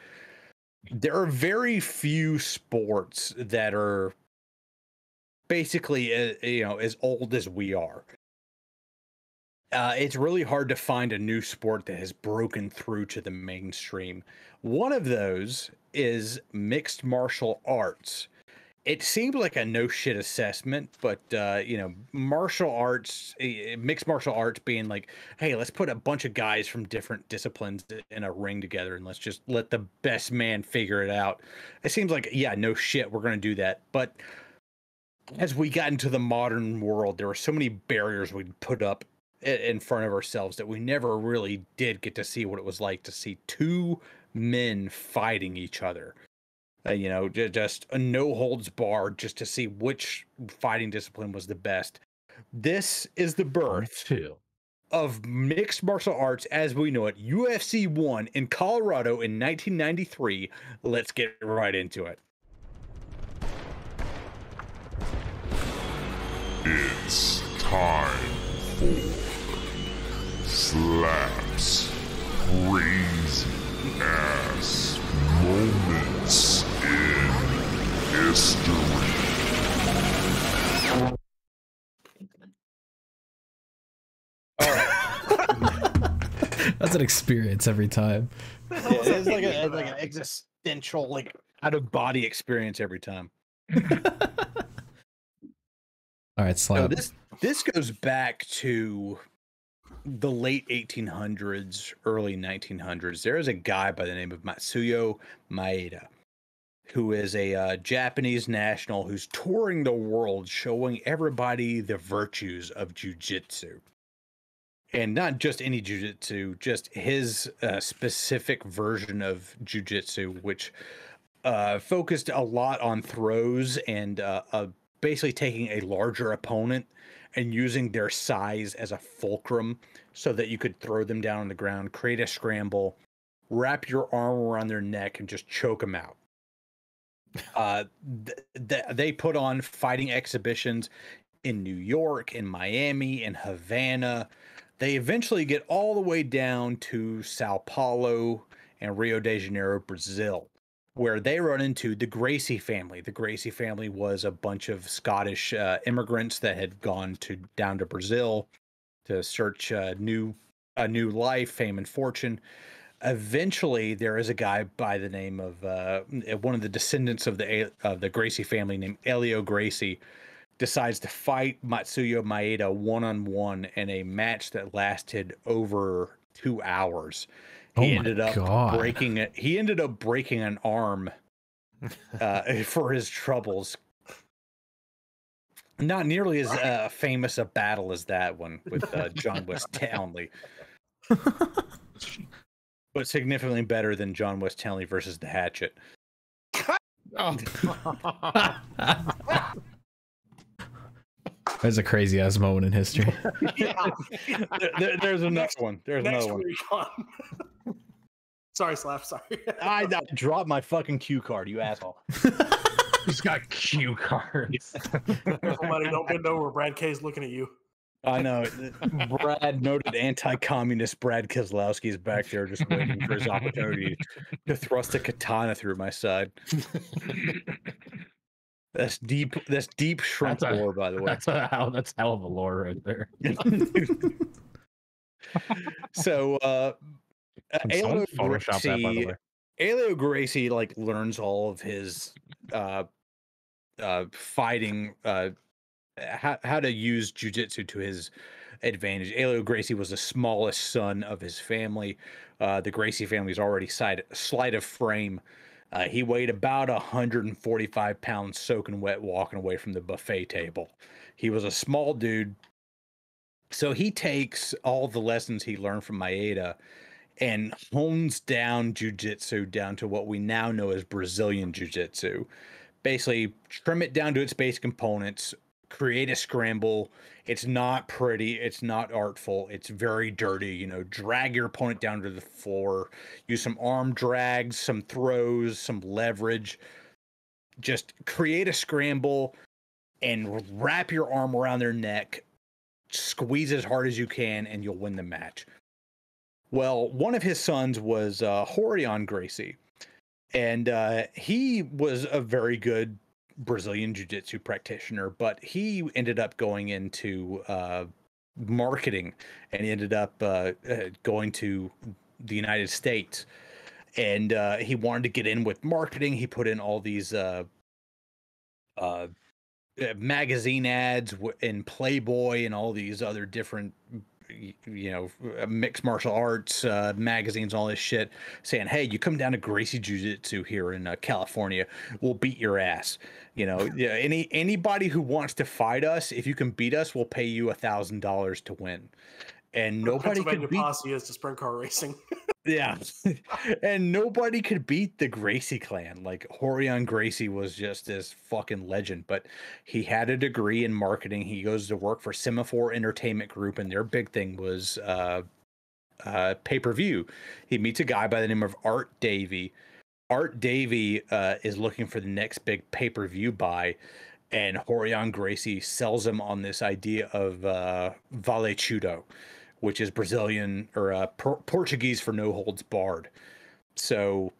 There are very few sports that are basically, as old as we are. It's really hard to find a new sport that has broken through to the mainstream. One of those is mixed martial arts. it seemed like a no shit assessment, but you know, martial arts, mixed martial arts being like, hey, let's put a bunch of guys from different disciplines in a ring together and let's just let the best man figure it out. It seems like, yeah, no shit, we're going to do that. But as we got into the modern world, there were so many barriers we'd put up in front of ourselves that we never really did get to see what it was like to see two men fighting each other. You know, just a no holds barred, just to see which fighting discipline was the best. This is the birth of mixed martial arts as we know it. UFC 1 in Colorado in 1993. Let's get right into it. It's time for Slap's crazy ass moments in history. All right. That's an experience every time. Yeah, it's like an existential, like out of body experience every time. All right, Slap. So this goes back to the late 1800s, early 1900s. There is a guy by the name of Matsuyo Maeda, who is a Japanese national who's touring the world showing everybody the virtues of jiu-jitsu. And not just any jiu-jitsu, just his specific version of jiu-jitsu, which focused a lot on throws and basically taking a larger opponent and using their size as a fulcrum so that you could throw them down on the ground, create a scramble, wrap your arm around their neck, and just choke them out. They put on fighting exhibitions in New York, in Miami, in Havana. They eventually get all the way down to Sao Paulo and Rio de Janeiro, Brazil, where they run into the Gracie family. The Gracie family was a bunch of Scottish immigrants that had gone down to Brazil to search a new life, fame, and fortune. Eventually, there is a guy by the name of one of the descendants of the Gracie family named Elio Gracie, decides to fight Matsuyo Maeda one-on-one in a match that lasted over 2 hours. He ended up breaking it. He ended up breaking an arm for his troubles. Not nearly as famous a battle as that one with John West Townley, but significantly better than John West Townley versus the Hatchet. Oh. That's a crazy ass moment in history. There's another one. There's another one. Sorry, Slap. Sorry. I dropped my fucking cue card, you asshole. He's got cue cards. Somebody don't bend over. Brad K's looking at you. I know. Brad, noted anti-communist Brad Keselowski is back there just waiting for his opportunity to thrust a katana through my side. That's deep shrimp lore, by the way. That's hell of a lore right there. So Elio Gracie like learns all of his fighting, how to use jiu-jitsu to his advantage. Elio Gracie was the smallest son of his family. The Gracie family is already slight of frame. He weighed about 145 pounds soaking wet walking away from the buffet table. He was a small dude. So he takes all the lessons he learned from Maeda and hones down jiu-jitsu down to what we now know as Brazilian jiu-jitsu. Basically, trim it down to its basic components, create a scramble. It's not pretty. It's not artful. It's very dirty. You know, drag your opponent down to the floor. Use some arm drags, some throws, some leverage. Just create a scramble and wrap your arm around their neck. Squeeze as hard as you can, and you'll win the match. Well, one of his sons was Rorion Gracie, and he was a very good Brazilian jiu-jitsu practitioner, but he ended up going into marketing, and he ended up going to the United States, and he wanted to get in with marketing. He put in all these magazine ads in Playboy and all these other different, mixed martial arts magazines, all this shit, saying, "Hey, you come down to Gracie Jiu-Jitsu here in California, we'll beat your ass." Yeah, anybody who wants to fight us, if you can beat us, we'll pay you $1,000 to win. And nobody could beat posse is to sprint car racing. Yeah. And nobody could beat the Gracie clan. Like, Royce Gracie was just this fucking legend, but he had a degree in marketing. He goes to work for Semaphore Entertainment Group, and their big thing was pay-per-view. He meets a guy by the name of Art Davies. Art Davies is looking for the next big pay-per-view buy, and Royce Gracie sells him on this idea of Vale Tudo, which is Brazilian or Portuguese for no holds barred. So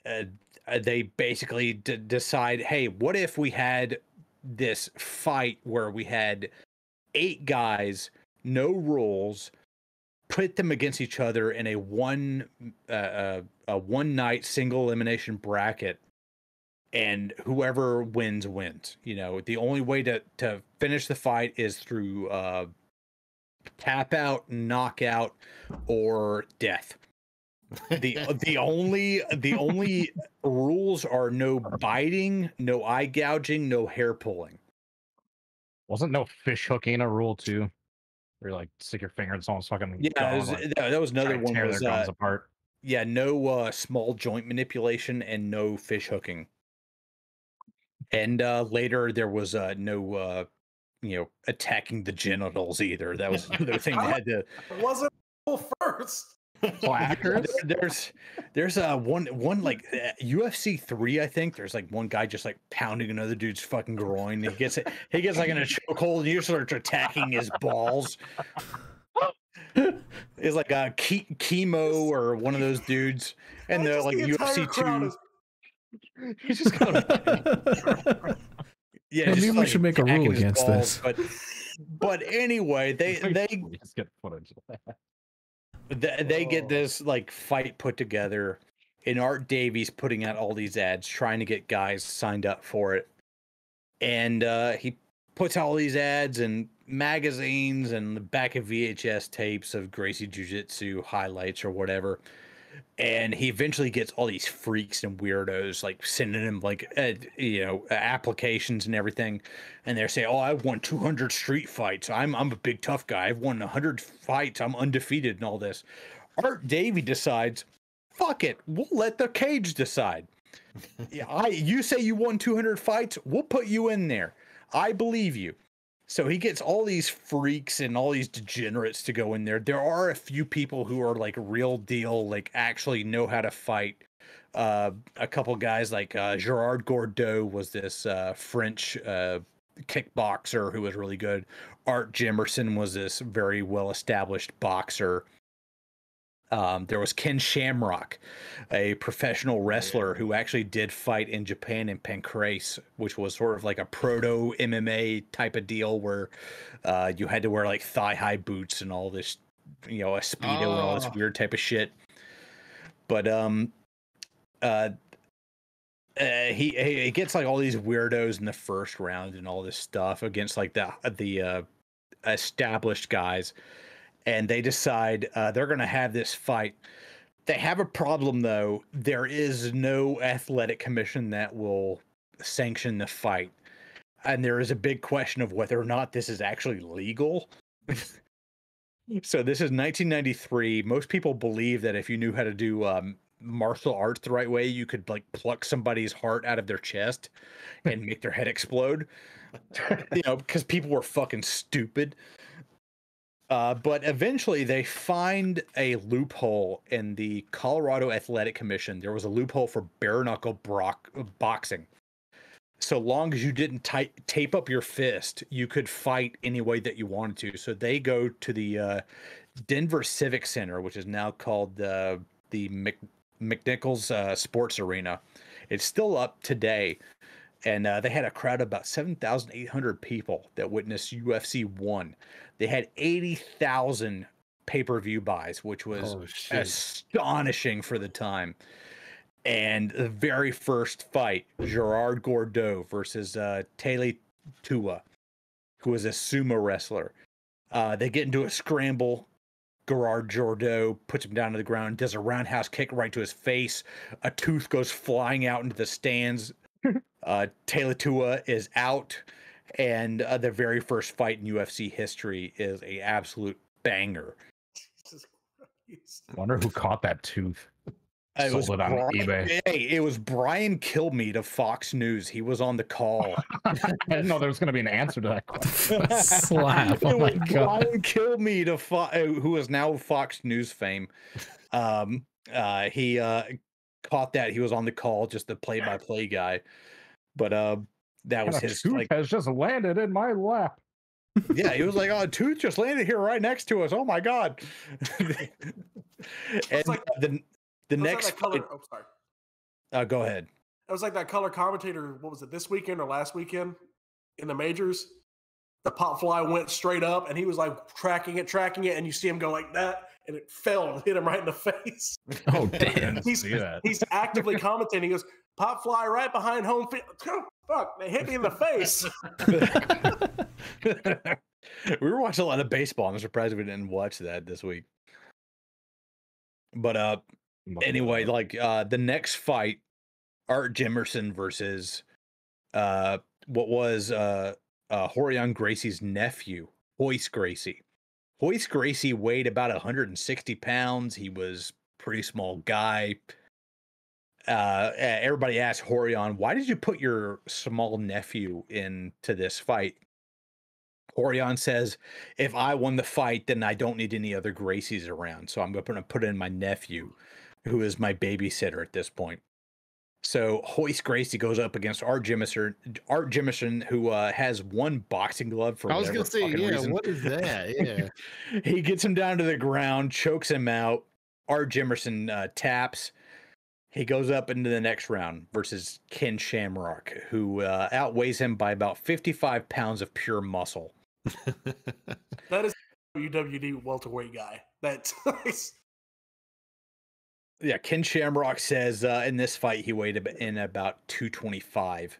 they basically decide, hey, what if we had this fight where we had 8 guys, no rules, put them against each other in a one night single elimination bracket, and whoever wins. The only way to finish the fight is through tap out, knockout, or death. The only rules are no biting, no eye gouging, no hair pulling. Wasn't no fish hooking a rule too? Where you like stick your finger in someone's fucking that was another one. Tear their gums apart. Yeah, no small joint manipulation and no fish hooking. And later there was no attacking the genitals either. That was another thing they had to. It wasn't first. There's one like UFC 3, I think. There's like one guy just like pounding another dude's fucking groin. He gets like in a chokehold, and you start attacking his balls. It's like a chemo or one of those dudes, and they're like UFC 2. He's just kind of yeah. Maybe we should make a rule against this. But anyway, they just get footage of that. They get this like fight put together, and Art Davies putting out all these ads trying to get guys signed up for it, and he puts out all these ads and magazines and the back of VHS tapes of Gracie Jiu-Jitsu highlights or whatever, and he eventually gets all these freaks and weirdos like sending him like applications and everything, and they're saying, "Oh, I've won 200 street fights. I'm a big tough guy. I've won 100 fights. I'm undefeated," and all this. Art Davies decides, "Fuck it, we'll let the cage decide." You say you won 200 fights, we'll put you in there. I believe you. So he gets all these freaks and all these degenerates to go in there. There are a few people who are like real deal, like actually know how to fight. A couple guys like Gerard Gordeau was this French kickboxer who was really good. Art Jimerson was this very well-established boxer. There was Ken Shamrock, a professional wrestler who actually did fight in Japan in Pancrase, which was sort of like a proto MMA type of deal where you had to wear like thigh-high boots and all this, a Speedo and all this weird type of shit. But he gets like all these weirdos in the first round and all this stuff against like the established guys. And they decide they're going to have this fight. They have a problem, though. There is no athletic commission that will sanction the fight. And there is a big question of whether or not this is actually legal. So this is 1993. Most people believe that if you knew how to do martial arts the right way, you could like pluck somebody's heart out of their chest and make their head explode. Because people were fucking stupid. But eventually they find a loophole in the Colorado Athletic Commission. There was a loophole for bare knuckle boxing. So long as you didn't tape up your fist, you could fight any way that you wanted to. So they go to the Denver Civic Center, which is now called the McNichols Sports Arena. It's still up today. And they had a crowd of about 7,800 people that witnessed UFC 1. They had 80,000 pay-per-view buys, which was astonishing for the time. And the very first fight, Gerard Gordeau versus Taylor Tua, who is a sumo wrestler. They get into a scramble. Gerard Gordeau puts him down to the ground, does a roundhouse kick right to his face. A tooth goes flying out into the stands. Taylor Tua is out. And the very first fight in UFC history is a absolute banger. I wonder who caught that tooth. It was on eBay. Hey, it was Brian Kilmeade of Fox News. He was on the call. I didn't know there was going to be an answer to that question. Slap. Oh my God. Brian Kilmeade of who is now Fox News fame. He caught that. He was on the call, just the play-by-play guy. But that was his. Tooth has just landed in my lap. Yeah, he was like, "Oh, a tooth just landed here right next to us. Oh my God!" And like, the next like color, oh, sorry. Go ahead. It was like that color commentator. What was it? This weekend or last weekend in the majors? The pop fly went straight up, and he was like tracking it, and you see him go like that, and it fell and hit him right in the face. Oh damn! He's actively commentating. He goes, "Pop fly right behind home field." Fuck! They hit me in the face. We were watching a lot of baseball. I'm surprised we didn't watch that this week. But anyway, like the next fight, Art Jimerson versus what was Rorion Gracie's nephew, Royce Gracie. Royce Gracie weighed about 160 pounds. He was a pretty small guy. Everybody asked Rorion, why did you put your small nephew into this fight? Rorion says, if I won the fight, then I don't need any other Gracies around. So I'm going to put in my nephew, who is my babysitter at this point. So Royce Gracie goes up against Art Jimerson, who has one boxing glove for. I was going to say, yeah, reason. What is that? Yeah. He gets him down to the ground, chokes him out. Art Jimerson taps. He goes up into the next round versus Ken Shamrock, who outweighs him by about 55 pounds of pure muscle. That is WWD welterweight guy. That's yeah. Ken Shamrock says in this fight he weighed in about 225.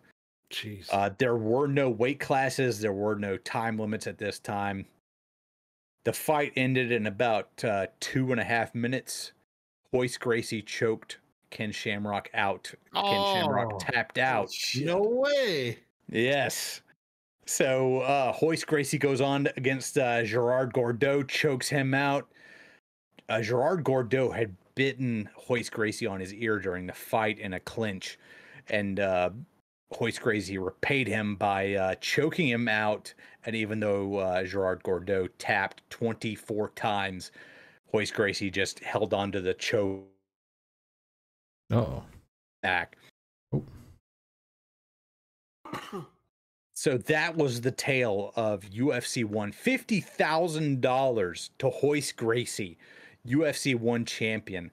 Jeez. There were no weight classes. There were no time limits at this time. The fight ended in about 2.5 minutes. Royce Gracie choked Ken Shamrock out. Ken Shamrock tapped out. No way. Yes. So Royce Gracie goes on against Gerard Gordeau, chokes him out. Gerard Gordeau had bitten Royce Gracie on his ear during the fight in a clinch, and Royce Gracie repaid him by choking him out. And even though Gerard Gordeau tapped 24 times, Royce Gracie just held on to the choke. Back. Oh. So that was the tale of UFC 1. $50,000 to Royce Gracie, UFC 1 champion.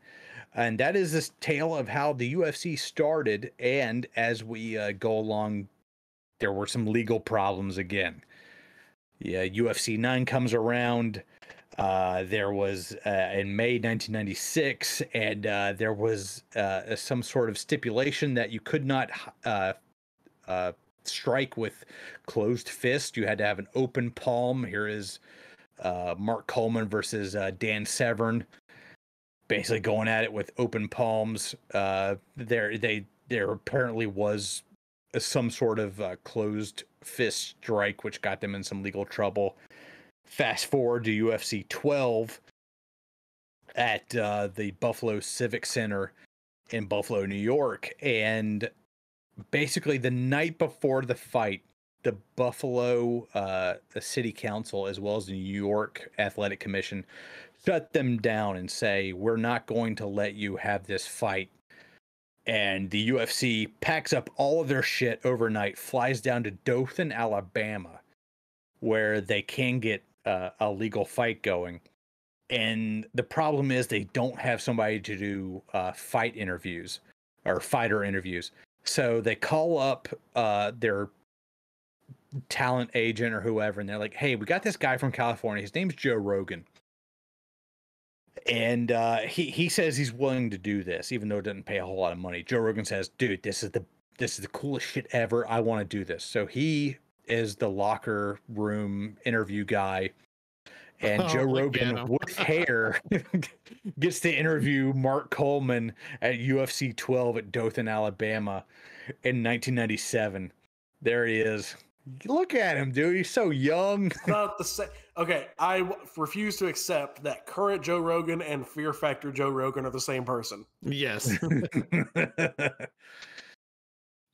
And that is this tale of how the UFC started. And as we go along, there were some legal problems again. Yeah, UFC 9 comes around. There was in May 1996, and there was some sort of stipulation that you could not strike with closed fist. You had to have an open palm. Here is Mark Coleman versus Dan Severn, basically going at it with open palms. There apparently was some sort of closed fist strike, which got them in some legal trouble. Fast forward to UFC 12 at the Buffalo Civic Center in Buffalo, New York. And basically the night before the fight, the Buffalo the City Council, as well as the New York Athletic Commission, shut them down and say, we're not going to let you have this fight. And the UFC packs up all of their shit overnight, flies down to Dothan, Alabama, where they can get a legal fight going. And the problem is they don't have somebody to do fight interviews or fighter interviews. So they call up their talent agent or whoever, and they're like, hey, we got this guy from California. His name's Joe Rogan. And he says he's willing to do this, even though it doesn't pay a whole lot of money. Joe Rogan says, dude, this is the coolest shit ever. I want to do this. So he is the locker room interview guy. And Joe Rogan with hair gets to interview Mark Coleman at UFC 12 at Dothan, Alabama in 1997. There he is. Look at him, dude. He's so young. Not the same. Okay, I refuse to accept that current Joe Rogan and Fear Factor Joe Rogan are the same person. Yes.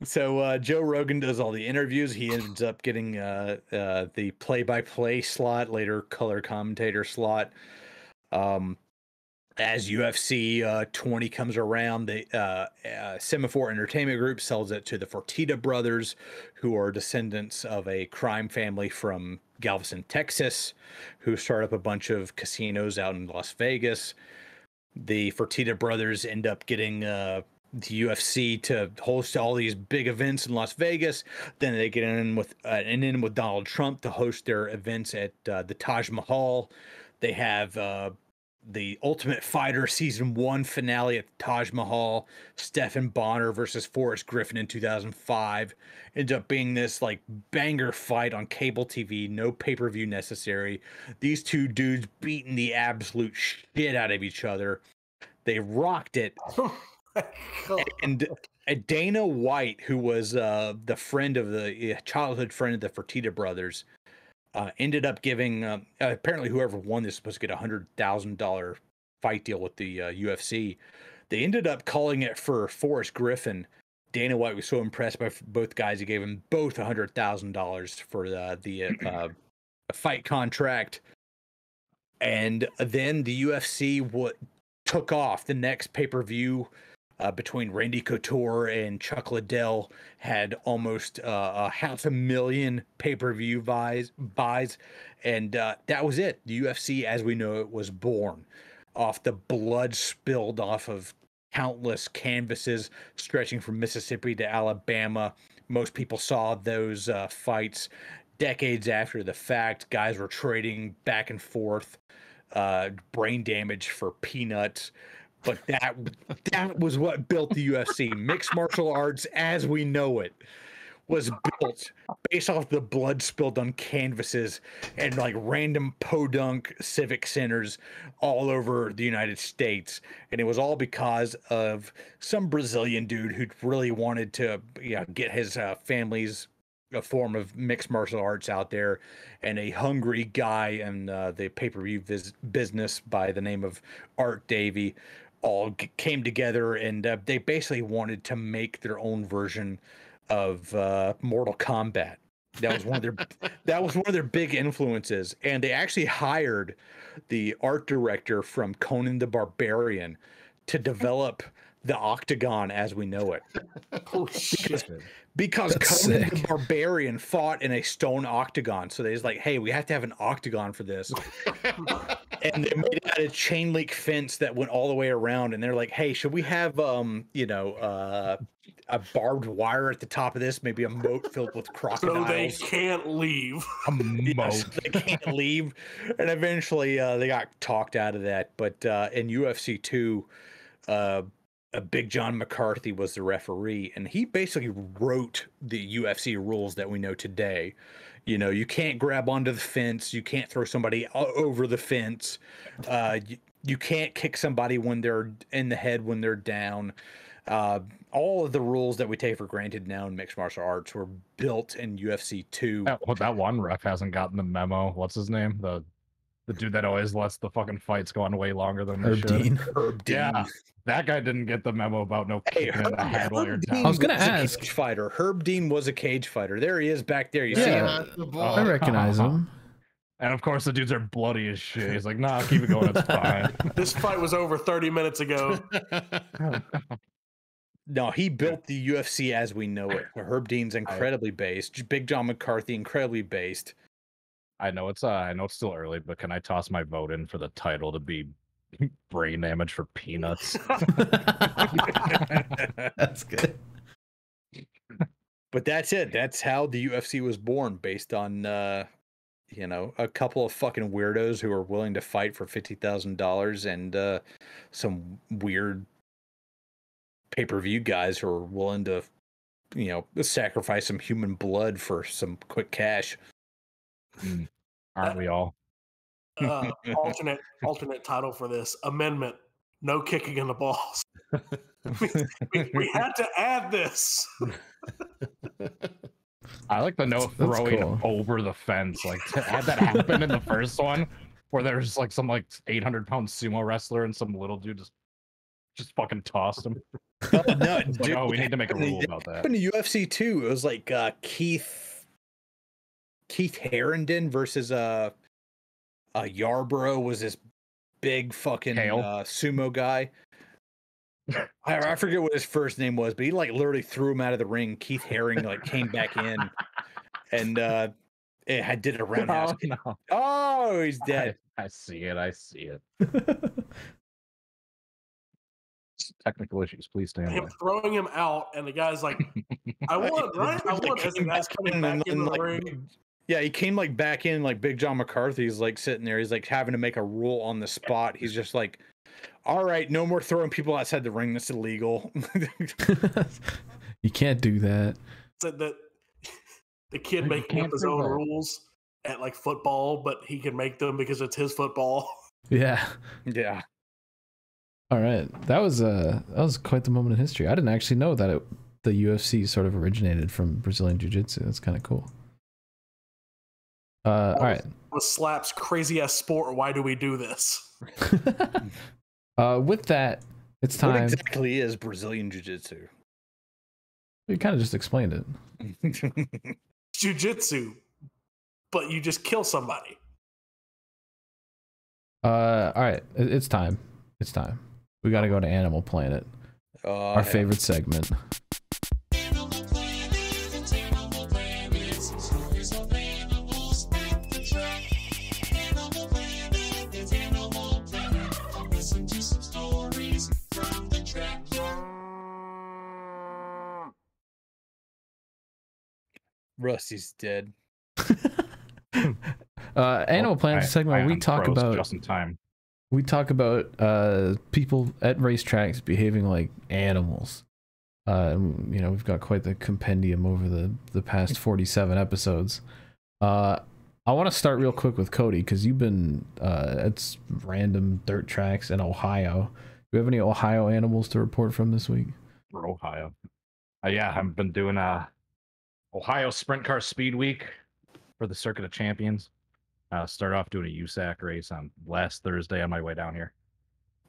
So Joe Rogan does all the interviews. He ends up getting the play-by-play slot, later color commentator slot. As UFC 20 comes around, the Semaphore Entertainment Group sells it to the Fertitta brothers, who are descendants of a crime family from Galveston, Texas, who start up a bunch of casinos out in Las Vegas. The Fertitta brothers end up getting the UFC to host all these big events in Las Vegas. Then they get in with Donald Trump to host their events at the Taj Mahal. They have the Ultimate Fighter Season 1 finale at the Taj Mahal. Stephen Bonner versus Forrest Griffin in 2005. Ends up being this like banger fight on cable TV, no pay-per-view necessary. These two dudes beating the absolute shit out of each other. They rocked it. And Dana White, who was the friend of the childhood friend of the Fertitta brothers, ended up giving apparently whoever won this was supposed to get $100,000 fight deal with the UFC. They ended up calling it for Forrest Griffin. Dana White was so impressed by both guys, he gave them both $100,000 for the fight contract. And then the UFC took off. The next pay-per-view between Randy Couture and Chuck Liddell had almost 500,000 pay-per-view buys, and that was it. The UFC, as we know it, was born off the blood spilled off of countless canvases stretching from Mississippi to Alabama. Most people saw those fights decades after the fact. Guys were trading back and forth brain damage for peanuts. But that was what built the UFC. Mixed martial arts, as we know it, was built based off the blood spilled on canvases and like random podunk civic centers all over the United States. And it was all because of some Brazilian dude who really wanted to get his family's a form of mixed martial arts out there, and a hungry guy in the pay-per-view business by the name of Art Davies all came together, and they basically wanted to make their own version of Mortal Kombat. That was one of their big influences, and they actually hired the art director from Conan the Barbarian to develop the Octagon as we know it. Oh shit! Because Conan the Barbarian fought in a stone octagon, so they was like, "Hey, we have to have an octagon for this." And they made it out of chain link fence that went all the way around. And they're like, "Hey, should we have a barbed wire at the top of this? Maybe a moat filled with crocodiles, so they can't leave." A moat, so they can't leave. And eventually, they got talked out of that. But in UFC 2, Big John McCarthy was the referee, and he basically wrote the UFC rules that we know today. You know, you can't grab onto the fence. You can't throw somebody over the fence. You can't kick somebody when they're in the head when they're down. All of the rules that we take for granted now in mixed martial arts were built in UFC 2. That one ref hasn't gotten the memo. What's his name? The dude that always lets the fucking fights go on way longer than they should. Herb Dean. Yeah, that guy didn't get the memo about no kicking in the head while you're down. I was gonna ask. Cage fighter. Herb Dean was a cage fighter. There he is back there. You see Yeah, him? I recognize him. And of course, the dudes are bloody as shit. He's like, "Nah, keep it going. It's fine." This fight was over 30 minutes ago. No, he built the UFC as we know it. Herb Dean's incredibly based. Big John McCarthy, incredibly based. I know it's still early, but can I toss my vote in for the title to be brain damage for peanuts? That's good. But that's it. That's how the UFC was born, based on you know, a couple of fucking weirdos who are willing to fight for $50,000 and some weird pay-per-view guys who are willing to, you know, sacrifice some human blood for some quick cash. Aren't we all? Alternate title for this amendment: no kicking in the balls. we had to add this. I like the no throwing him over the fence. Like, had that happen in the first one, where there's like some like 800-pound sumo wrestler and some little dude just fucking tossed him. Oh, no, dude, like, oh, we need to make a rule about that. Happened to UFC too. It was like Keith Harrington versus Yarbrough was this big fucking sumo guy. I forget what his first name was, but he like literally threw him out of the ring. Keith Haring like came back in and it did a roundhouse. Oh, no. Oh, he's dead. I see it. Technical issues, please stand him by. Throwing him out, and the guy's like, I won, right? I won. As the guy's coming back in the ring. Yeah, he came like back in, like Big John McCarthy's like sitting there. He's like having to make a rule on the spot. He's just like, all right, no more throwing people outside the ring. That's illegal. You can't do that. Said that the kid making up his own rules at like football, but he can make them because it's his football. Yeah. Yeah. All right, that was quite the moment in history. I didn't actually know that the UFC sort of originated from Brazilian Jiu-Jitsu. That's kind of cool. All right. With slaps, crazy ass sport. Why do we do this? With that, it's time. What exactly is Brazilian Jiu-Jitsu? You kind of just explained it. Jiu-Jitsu, but you just kill somebody. All right, it's time. It's time. We got to go to Animal Planet, our favorite segment. Rusty's dead. Animal Planet segment. We talk about just in time. We talk about people at racetracks behaving like animals. We've got quite the compendium over the past 47 episodes. I want to start real quick with Cody, because you've been at random dirt tracks in Ohio. Do you have any Ohio animals to report from this week? For Ohio. Yeah, I've been doing Ohio Sprint Car Speed Week for the Circuit of Champions. Started off doing a USAC race on last Thursday on my way down here.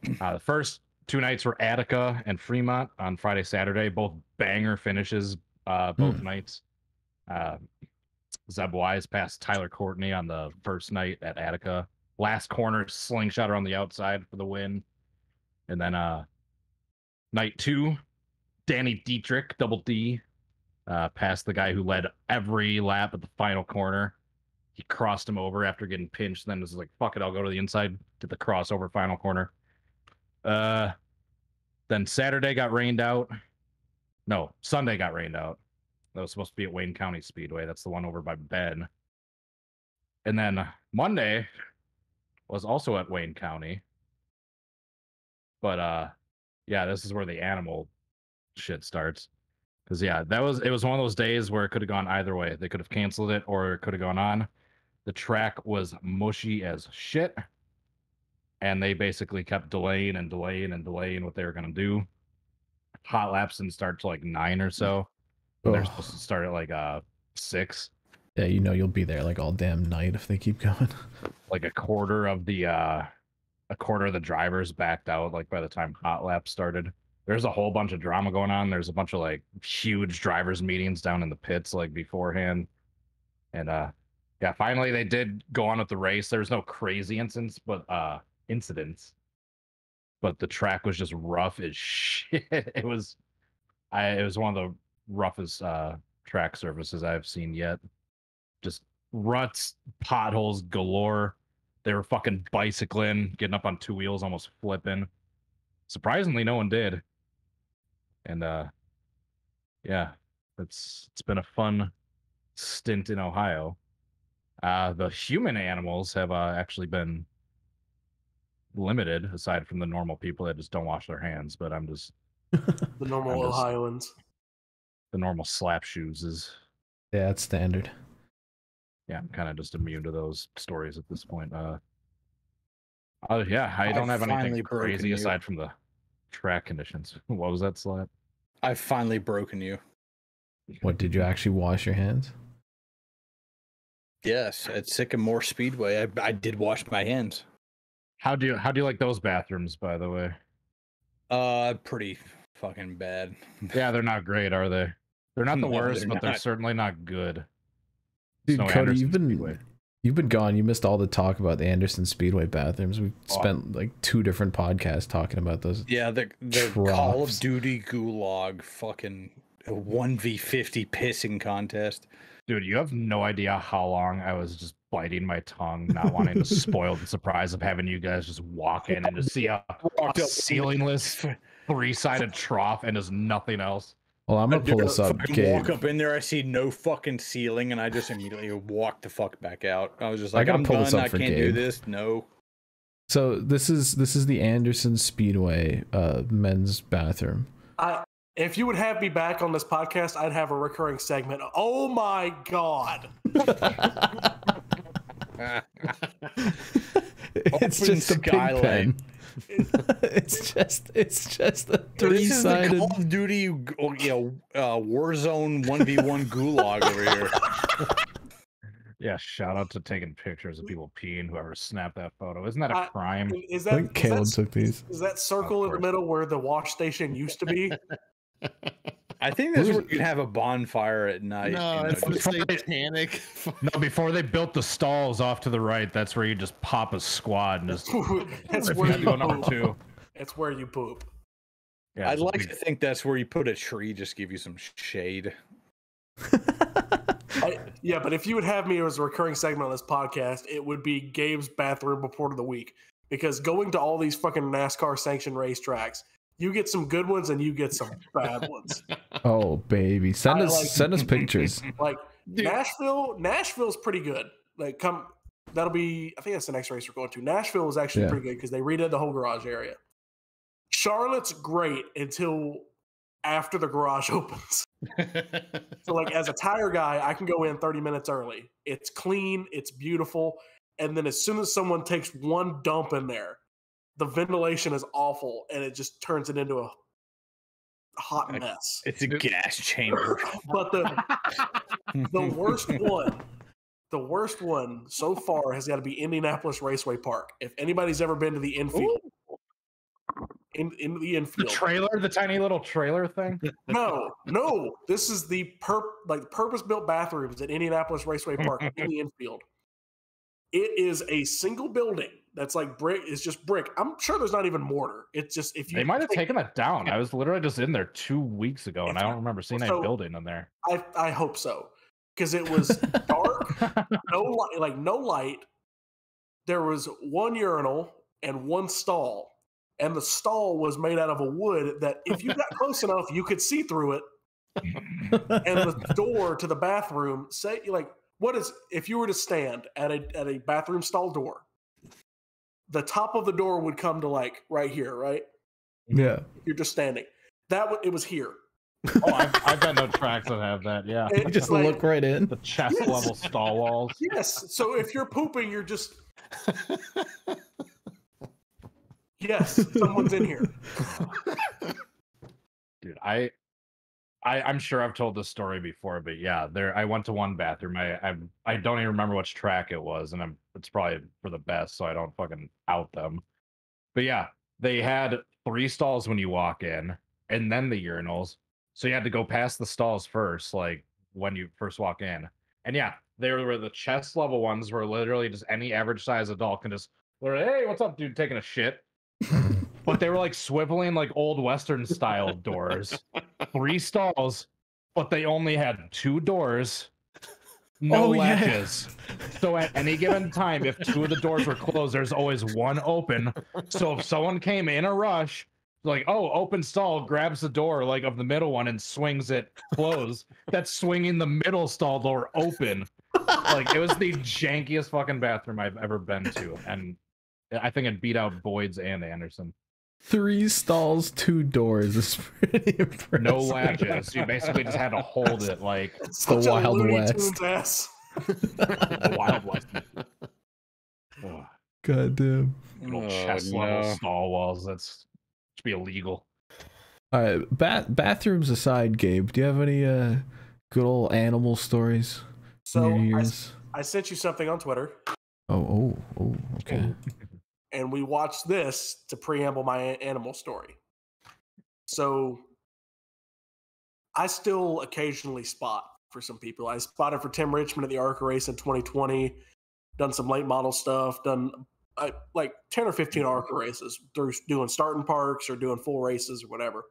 The first 2 nights were Attica and Fremont on Friday, Saturday. Both banger finishes both nights. Zeb Wise passed Tyler Courtney on the first night at Attica. Last corner, slingshot her on the outside for the win. And then night 2, Danny Dietrich, double D, passed the guy who led every lap at the final corner. He crossed him over after getting pinched. Then was like, fuck it, I'll go to the inside. Did the crossover final corner. Then Saturday got rained out. No, Sunday got rained out. That was supposed to be at Wayne County Speedway. That's the one over by Ben. And then Monday was also at Wayne County. But yeah, this is where the animal shit starts. Because yeah, it was one of those days where it could have gone either way. They could have canceled it or it could have gone on. The track was mushy as shit. And they basically kept delaying what they were going to do. Hot laps didn't start till like 9 or so. They're supposed to start at like 6. Yeah, you'll be there like all damn night if they keep going. Like a quarter of the drivers backed out like by the time hot laps started. There's a whole bunch of drama going on. There's a bunch of like huge drivers meetings down in the pits like beforehand. And yeah, finally they did go on with the race. There's no crazy incidents, but the track was just rough as shit. It was one of the roughest track surfaces I've seen yet. Just ruts, potholes galore. They were fucking bicycling, getting up on 2 wheels, almost flipping. Surprisingly, no one did. And yeah, it's been a fun stint in Ohio. The human animals have actually been limited, aside from the normal people that just don't wash their hands. But I'm just the normal Ohioans. The normal slap shoes is. Yeah, it's standard. Yeah, I'm kind of just immune to those stories at this point. Yeah, I don't have anything crazy aside from the track conditions. What was that, Slap? I've finally broken you. What, did you actually wash your hands? Yes, at Sycamore Speedway, I did wash my hands. How do you like those bathrooms, by the way? Pretty fucking bad. Yeah, they're not great, are they? They're not the worst, but they're certainly not good. Dude, Cody, you've been gone. You missed all the talk about the Anderson Speedway bathrooms. We've spent like 2 different podcasts talking about those. Yeah, the Call of Duty gulag fucking 1v50 pissing contest. Dude, you have no idea how long I was just biting my tongue, not wanting to spoil the surprise of having you guys just walk in and just see a ceilingless 3-sided trough and just nothing else. Well, I'm gonna pull this up. Gabe. Walk up in there, I see no fucking ceiling, and I just immediately walk the fuck back out. I was just like, I'm done. I can't do this. No. So this is the Anderson Speedway men's bathroom. If you would have me back on this podcast, I'd have a recurring segment. Oh my god! It's just a skyline. It's just a 3-sided. This is the Call of Duty, Warzone 1v1 gulag over here. Yeah, shout out to taking pictures of people peeing. Whoever snapped that photo, isn't that a crime? Is that, I think Caleb took these. Is that circle in the middle where the wash station used to be? I think that's where you'd have a bonfire at night. No, it's the Satanic. No, before they built the stalls off to the right, that's where you just pop a squad and just. That's where you poop. It's where you poop. Yeah, I'd like to think that's where you put a tree, just give you some shade. Yeah, but if you would have me as a recurring segment on this podcast, it would be Gabe's bathroom report of the week. Because going to all these fucking NASCAR sanctioned racetracks, you get some good ones and you get some bad ones. Oh baby, send us pictures. Like Nashville's pretty good. Like that'll be, I think that's the next race we're going to. Nashville is actually pretty good because they redid the whole garage area. Charlotte's great until after the garage opens. So like as a tire guy, I can go in 30 minutes early. It's clean, it's beautiful, and then as soon as someone takes one dump in there, the ventilation is awful, and it just turns it into a hot mess. It's a gas chamber. But the worst one so far has got to be Indianapolis Raceway Park. If anybody's ever been to the infield, in the infield, the tiny little trailer thing. No, this is the purpose-built bathrooms at Indianapolis Raceway Park in the infield. It is a single building that's like brick. It's just brick. I'm sure there's not even mortar. It's just they might have taken that down. I was literally just in there 2 weeks ago, and I don't remember seeing that building in there. I hope so, because it was dark, no light. There was one urinal and one stall, and the stall was made out of a wood that if you got close enough, you could see through it. And the door to the bathroom, if you were to stand at a bathroom stall door, the top of the door would come to like right here, right? Yeah. You're just standing. It was here. Oh, I've got no tracks that have that. Yeah. You just look right in. The chest level stall walls. Yes. So if you're pooping, you're just. Yes, someone's in here. Dude, I'm sure I've told this story before, but yeah, I went to one bathroom. I don't even remember which track it was, and it's probably for the best, so I don't fucking out them. But yeah, they had 3 stalls when you walk in, and then the urinals. So you had to go past the stalls first, like when you first walk in. And yeah, they were the chest level ones where literally just any average size adult can just, hey, what's up, dude, taking a shit. But they were like swiveling like old Western style doors. 3 stalls, but they only had 2 doors, no latches. Yeah. So at any given time, if 2 of the doors were closed, there's always one open. So if someone came in a rush, like, open stall, grabs the door like of the middle one and swings it closed. That's swinging the middle stall door open. Like, it was the jankiest fucking bathroom I've ever been to, and I think it beat out Boyd's and Anderson. 3 stalls, 2 doors is pretty impressive. No latches. You basically just had to hold it like the Wild West. The Wild West. Oh. God damn. Little chest level stall walls. That should be illegal. All right, bathrooms aside, Gabe, do you have any good old animal stories? So I sent you something on Twitter. Oh, okay. And we watched this to preamble my animal story. So I still occasionally spot for some people. I spotted for Tim Richmond at the ARCA race in 2020, done some late model stuff, done like 10 or 15 ARCA races through doing starting parks or doing full races or whatever.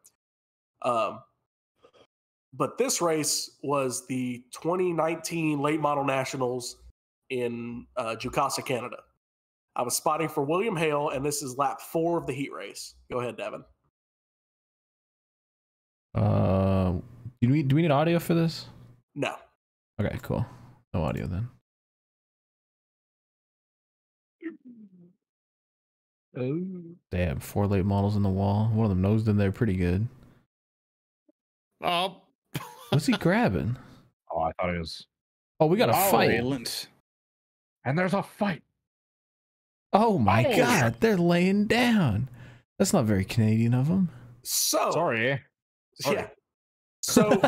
But this race was the 2019 late model nationals in Jukasa, Canada. I was spotting for William Hale, and this is lap 4 of the heat race. Go ahead, Devin. Do we need audio for this? No. Okay, cool. No audio then. Oh. Damn, 4 late models in the wall. One of them nosed in there pretty good. Oh. What's he grabbing? Oh, I thought it was. Oh, we got a fight. And there's a fight. Oh my God, they're laying down. That's not very Canadian of them. So sorry. Yeah. So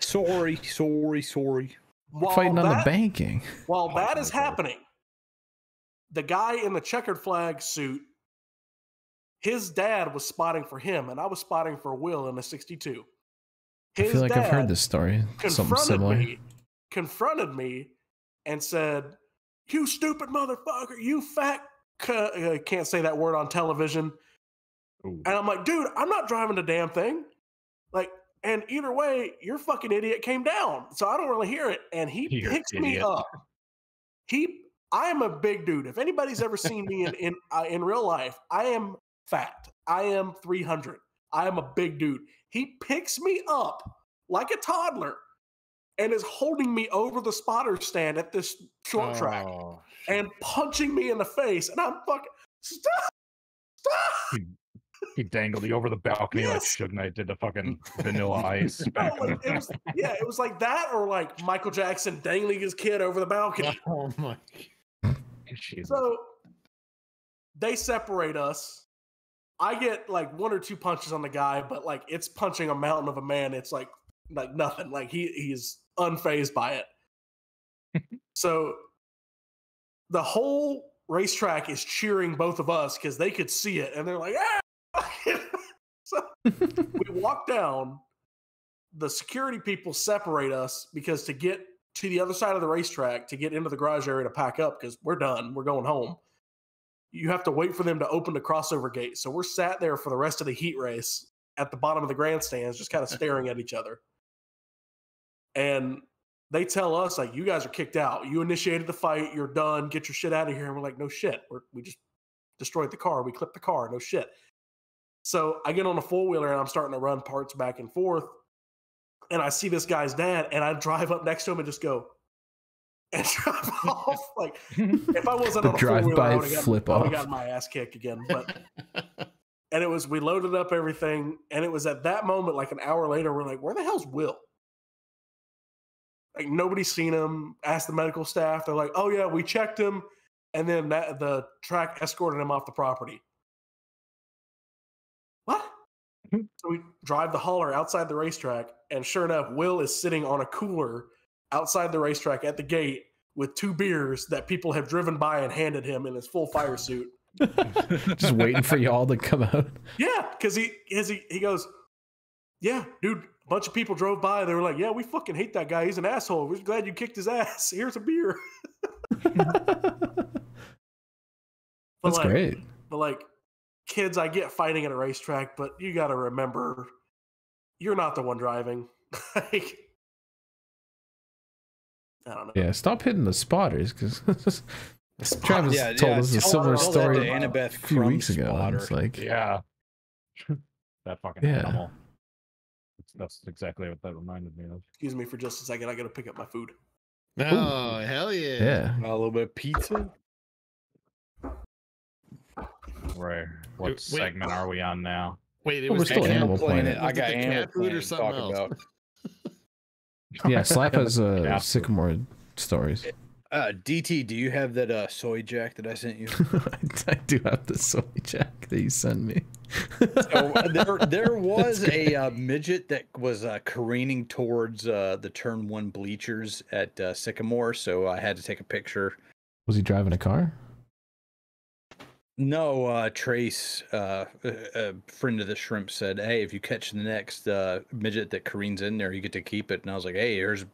sorry. Fighting on the banking. While that is happening, the guy in the checkered flag suit, his dad was spotting for him, and I was spotting for Will in the 62. I feel like I've heard this story. Something similar. Confronted me and said, "You stupid motherfucker, you fat can't say that word on television." Ooh. And I'm like, dude, I'm not driving the damn thing. Like, and either way, your fucking idiot came down, so I don't really hear it. And he picks me up. I am a big dude. If anybody's ever seen me in real life, I am fat. I am 300. I am a big dude. He picks me up like a toddler and is holding me over the spotter stand at this short track and punching me in the face. And I'm fucking, stop. He dangled you over the balcony like Suge Knight did to fucking Vanilla Ice. It was like that, or like Michael Jackson dangling his kid over the balcony. Oh my. So they separate us. I get like 1 or 2 punches on the guy, but like it's punching a mountain of a man. It's like nothing. Like he's unfazed by it. So the whole racetrack is cheering both of us because they could see it, and they're like, "Ah!" So we walk down. The security people separate us because to get to the other side of the racetrack, to get into the garage area to pack up, because we're done, we're going home, you have to wait for them to open the crossover gate. So we're sat there for the rest of the heat race at the bottom of the grandstands, just kind of staring at each other. And they tell us, like, you guys are kicked out. You initiated the fight. You're done. Get your shit out of here. And we're like, no shit. We just destroyed the car. We clipped the car. No shit. So I get on a four-wheeler and I'm starting to run parts back and forth. And I see this guy's dad, and I drive up next to him and just go, and drive off. Like, if I wasn't on a four-wheeler, I would have gotten my ass kicked again. But and we loaded up everything, and it was at that moment, like an hour later, we're like, where the hell's Will? Like, nobody's seen him. Asked the medical staff. They're like, oh yeah, we checked him, and then the track escorted him off the property. What? So we drive the hauler outside the racetrack, and sure enough, Will is sitting on a cooler outside the racetrack at the gate with 2 beers that people have driven by and handed him in his full fire suit. Just waiting for y'all to come out. Yeah, because he goes, yeah, dude, a bunch of people drove by. They were like, yeah, we fucking hate that guy. He's an asshole. We're glad you kicked his ass. Here's a beer. That's great. But like, kids, I get fighting at a racetrack, but you got to remember, you're not the one driving. Like, I don't know. Yeah, stop hitting the spotters, because Travis told us a similar story a few weeks ago. It's like, yeah, that fucking animal. That's exactly what that reminded me of. Excuse me for just a second. I got to pick up my food. Oh, hell yeah. Yeah. A little bit of pizza. Right. What Wait. segment are we on now? Wait, it Well, was we're still Animal Animal Planet. Planet. I got the Animal cat food or Planet to something talk else? about. Yeah, Slap has Yeah. Sycamore stories. DT, do you have that soy jack that I sent you? I do have the soy jack that you sent me. So there was a midget that was careening towards the turn 1 bleachers at Sycamore, so I had to take a picture. Was he driving a car? No, Trace, a friend of the Shrimp, said, "Hey, if you catch the next midget that careens in there, you get to keep it." And I was like, "Hey, here's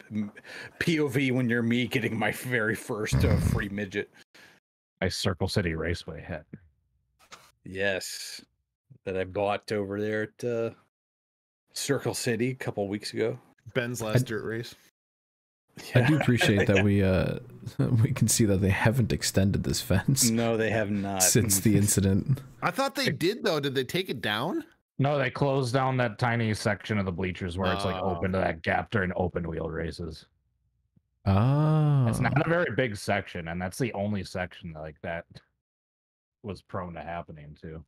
POV when you're me getting my very first free midget." A Circle City Raceway hat. Yes, that I bought over there at Circle City a couple weeks ago. Ben's last dirt race. I do appreciate that we can see that they haven't extended this fence. No, they have not. Since the incident. I thought they did, though. Did they take it down? No, they closed down that tiny section of the bleachers where it's like open to that gap during open wheel races. Oh. It's not a very big section, and that's the only section like that was prone to happening too.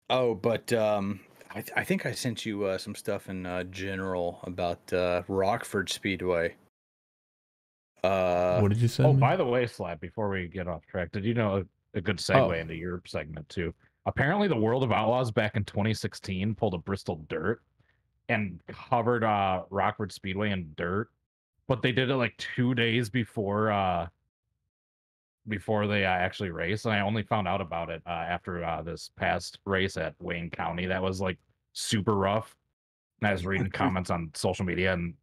Oh, but I think I sent you some stuff in general about Rockford Speedway. What did you say? Oh, by the way, Slap, before we get off track, did you know a good segue into your segment too? Apparently, the World of Outlaws back in 2016 pulled a Bristol dirt and covered Rockford Speedway in dirt, but they did it like 2 days before they actually raced. And I only found out about it after this past race at Wayne County. That was like super rough. And I was reading comments on social media, and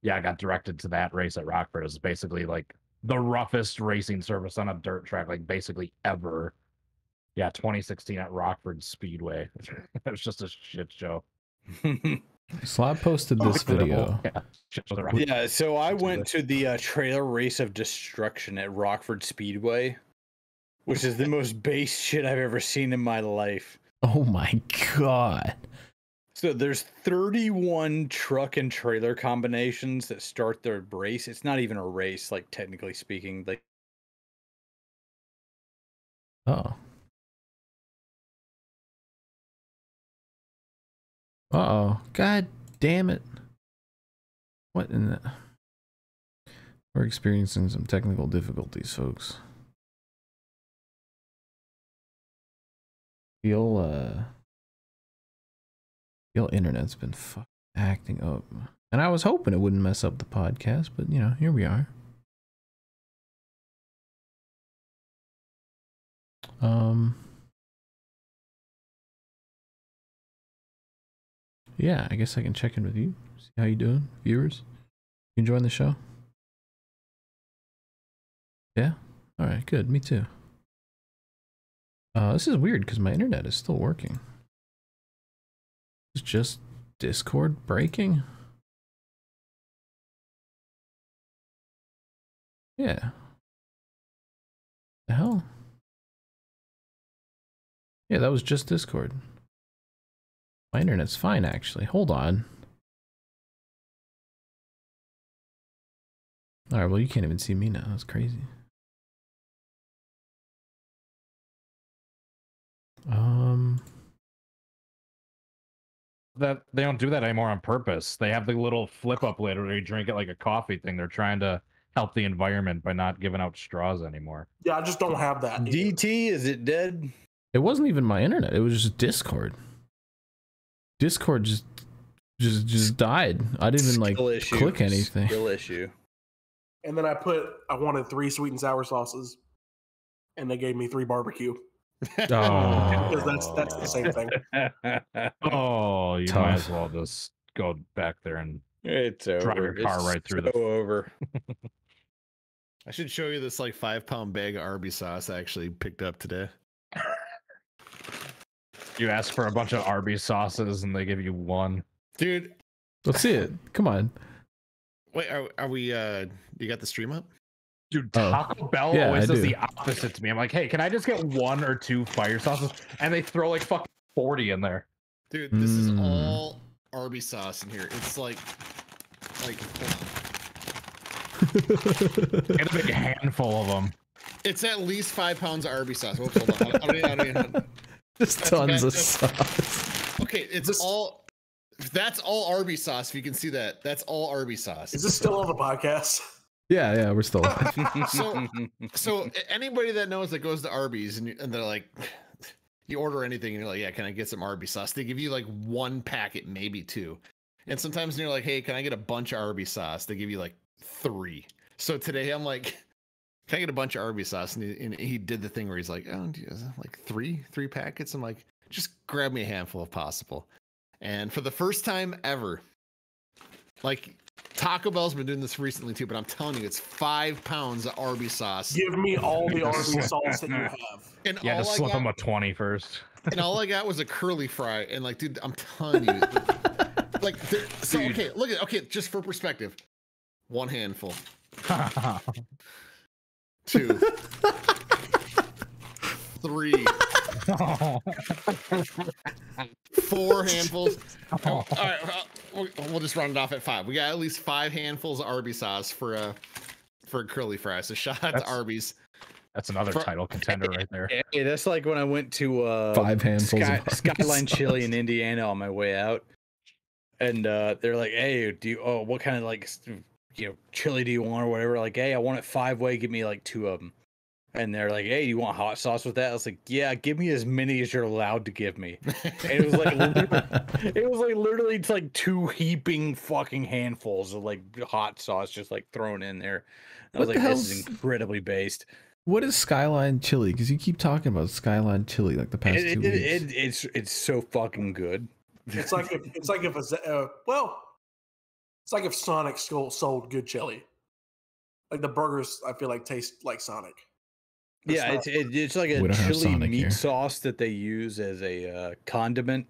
yeah, I got directed to that race at Rockford. It was basically like the roughest racing surface on a dirt track, like basically ever. Yeah, 2016 at Rockford Speedway. It was just a shit show. Slab posted this video. Yeah, so I went to the trailer race of destruction at Rockford Speedway, which is the most base shit I've ever seen in my life. Oh my god. So there's 31 truck and trailer combinations that start their race. It's not even a race, like technically speaking. Like, oh. Uh-oh. God damn it. What in the... We're experiencing some technical difficulties, folks. Your internet's been acting up. And I was hoping it wouldn't mess up the podcast, but, you know, here we are. Yeah, I guess I can check in with you. See how you doing, viewers? You enjoying the show? Yeah? Alright, good. Me too. This is weird because my internet is still working. It's just Discord breaking? Yeah. The hell? Yeah, that was just Discord. My internet's fine, actually. Hold on. Alright, well, you can't even see me now. That's crazy. That they don't do that anymore on purpose. They have the little flip up lid where you drink it like a coffee thing. They're trying to help the environment by not giving out straws anymore. Yeah, I just don't have that. DT, is it dead? It wasn't even my internet. It was just Discord. Discord just died. I didn't even like click anything. Skill issue. And then I wanted 3 sweet and sour sauces, and they gave me 3 barbecue. Oh, Because that's the same thing. Oh, you Tough. might as well just go back there and It's over. drive your car right through so over. I should show you this like 5-pound bag of Arby's sauce I actually picked up today. You ask for a bunch of Arby's sauces and they give you 1. Dude, let's see it. Come on. wait, are we you got the stream up? Dude, Taco Bell Yeah, always I does do. the opposite to me. I'm like, hey, can I just get 1 or 2 fire sauces? And they throw like fucking 40 in there. Dude, this is all Arby's sauce in here. It's like Get a big handful of them. It's at least 5 pounds of Arby's sauce. Whoops, hold on. I don't even, Just tons of sauce. okay, that's all Arby's sauce. If you can see that, that's all Arby's sauce. Is this still on the podcast? Yeah, we're still. So anybody that knows that goes to Arby's and they're like, you order anything and you're like, yeah, can I get some Arby's sauce? They give you like 1 packet, maybe 2. And sometimes you're like, hey, can I get a bunch of Arby's sauce? They give you like 3. So today I'm like, can I get a bunch of Arby's sauce? And he did the thing where he's like, oh, like 3 packets. I'm like, just grab me a handful if possible. And for the first time ever, like Taco Bell's been doing this recently too, but I'm telling you, it's 5 pounds of Arby's sauce. Give me all the Arby's sauce that you have. And Yeah, just slip them a 20 first. And all I got was a curly fry. And like, dude, I'm telling you, like, so okay, look at just for perspective, 1 handful, 2, 3, 4 handfuls. All right, we'll just round it off at 5. We got at least 5 handfuls of Arby's sauce for a curly fry. So shout out to Arby's. That's another title contender right there. Hey, that's like when I went to 5 handfuls of Skyline Chili in Indiana on my way out, and they're like, "Hey, what kind of like chili do you want or whatever?" Like, "Hey, I want it 5-way. Give me like 2 of them." And they're like, "Hey, you want hot sauce with that?" I was like, "Yeah, give me as many as you're allowed to give me." And it was like, literally like 2 heaping fucking handfuls of like hot sauce just like thrown in there. I was like, "This is incredibly based." What is Skyline Chili? Because you keep talking about Skyline Chili like the past 2 weeks. It's so fucking good. It's like if Sonic sold good chili. Like the burgers, I feel like taste like Sonic. It's like a chili meat sauce that they use as a condiment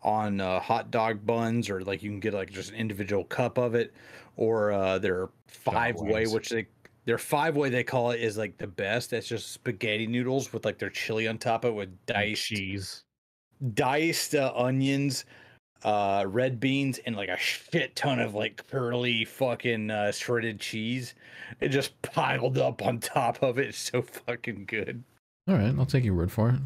on hot dog buns, or like you can get like just an individual cup of it, or their 5-way, which their 5-way they call it is like the best. That's just spaghetti noodles with like their chili on top of it with diced onions, red beans, and like a shit ton of like curly fucking shredded cheese. It just piled up on top of it. It's so fucking good. All right, I'll take your word for it.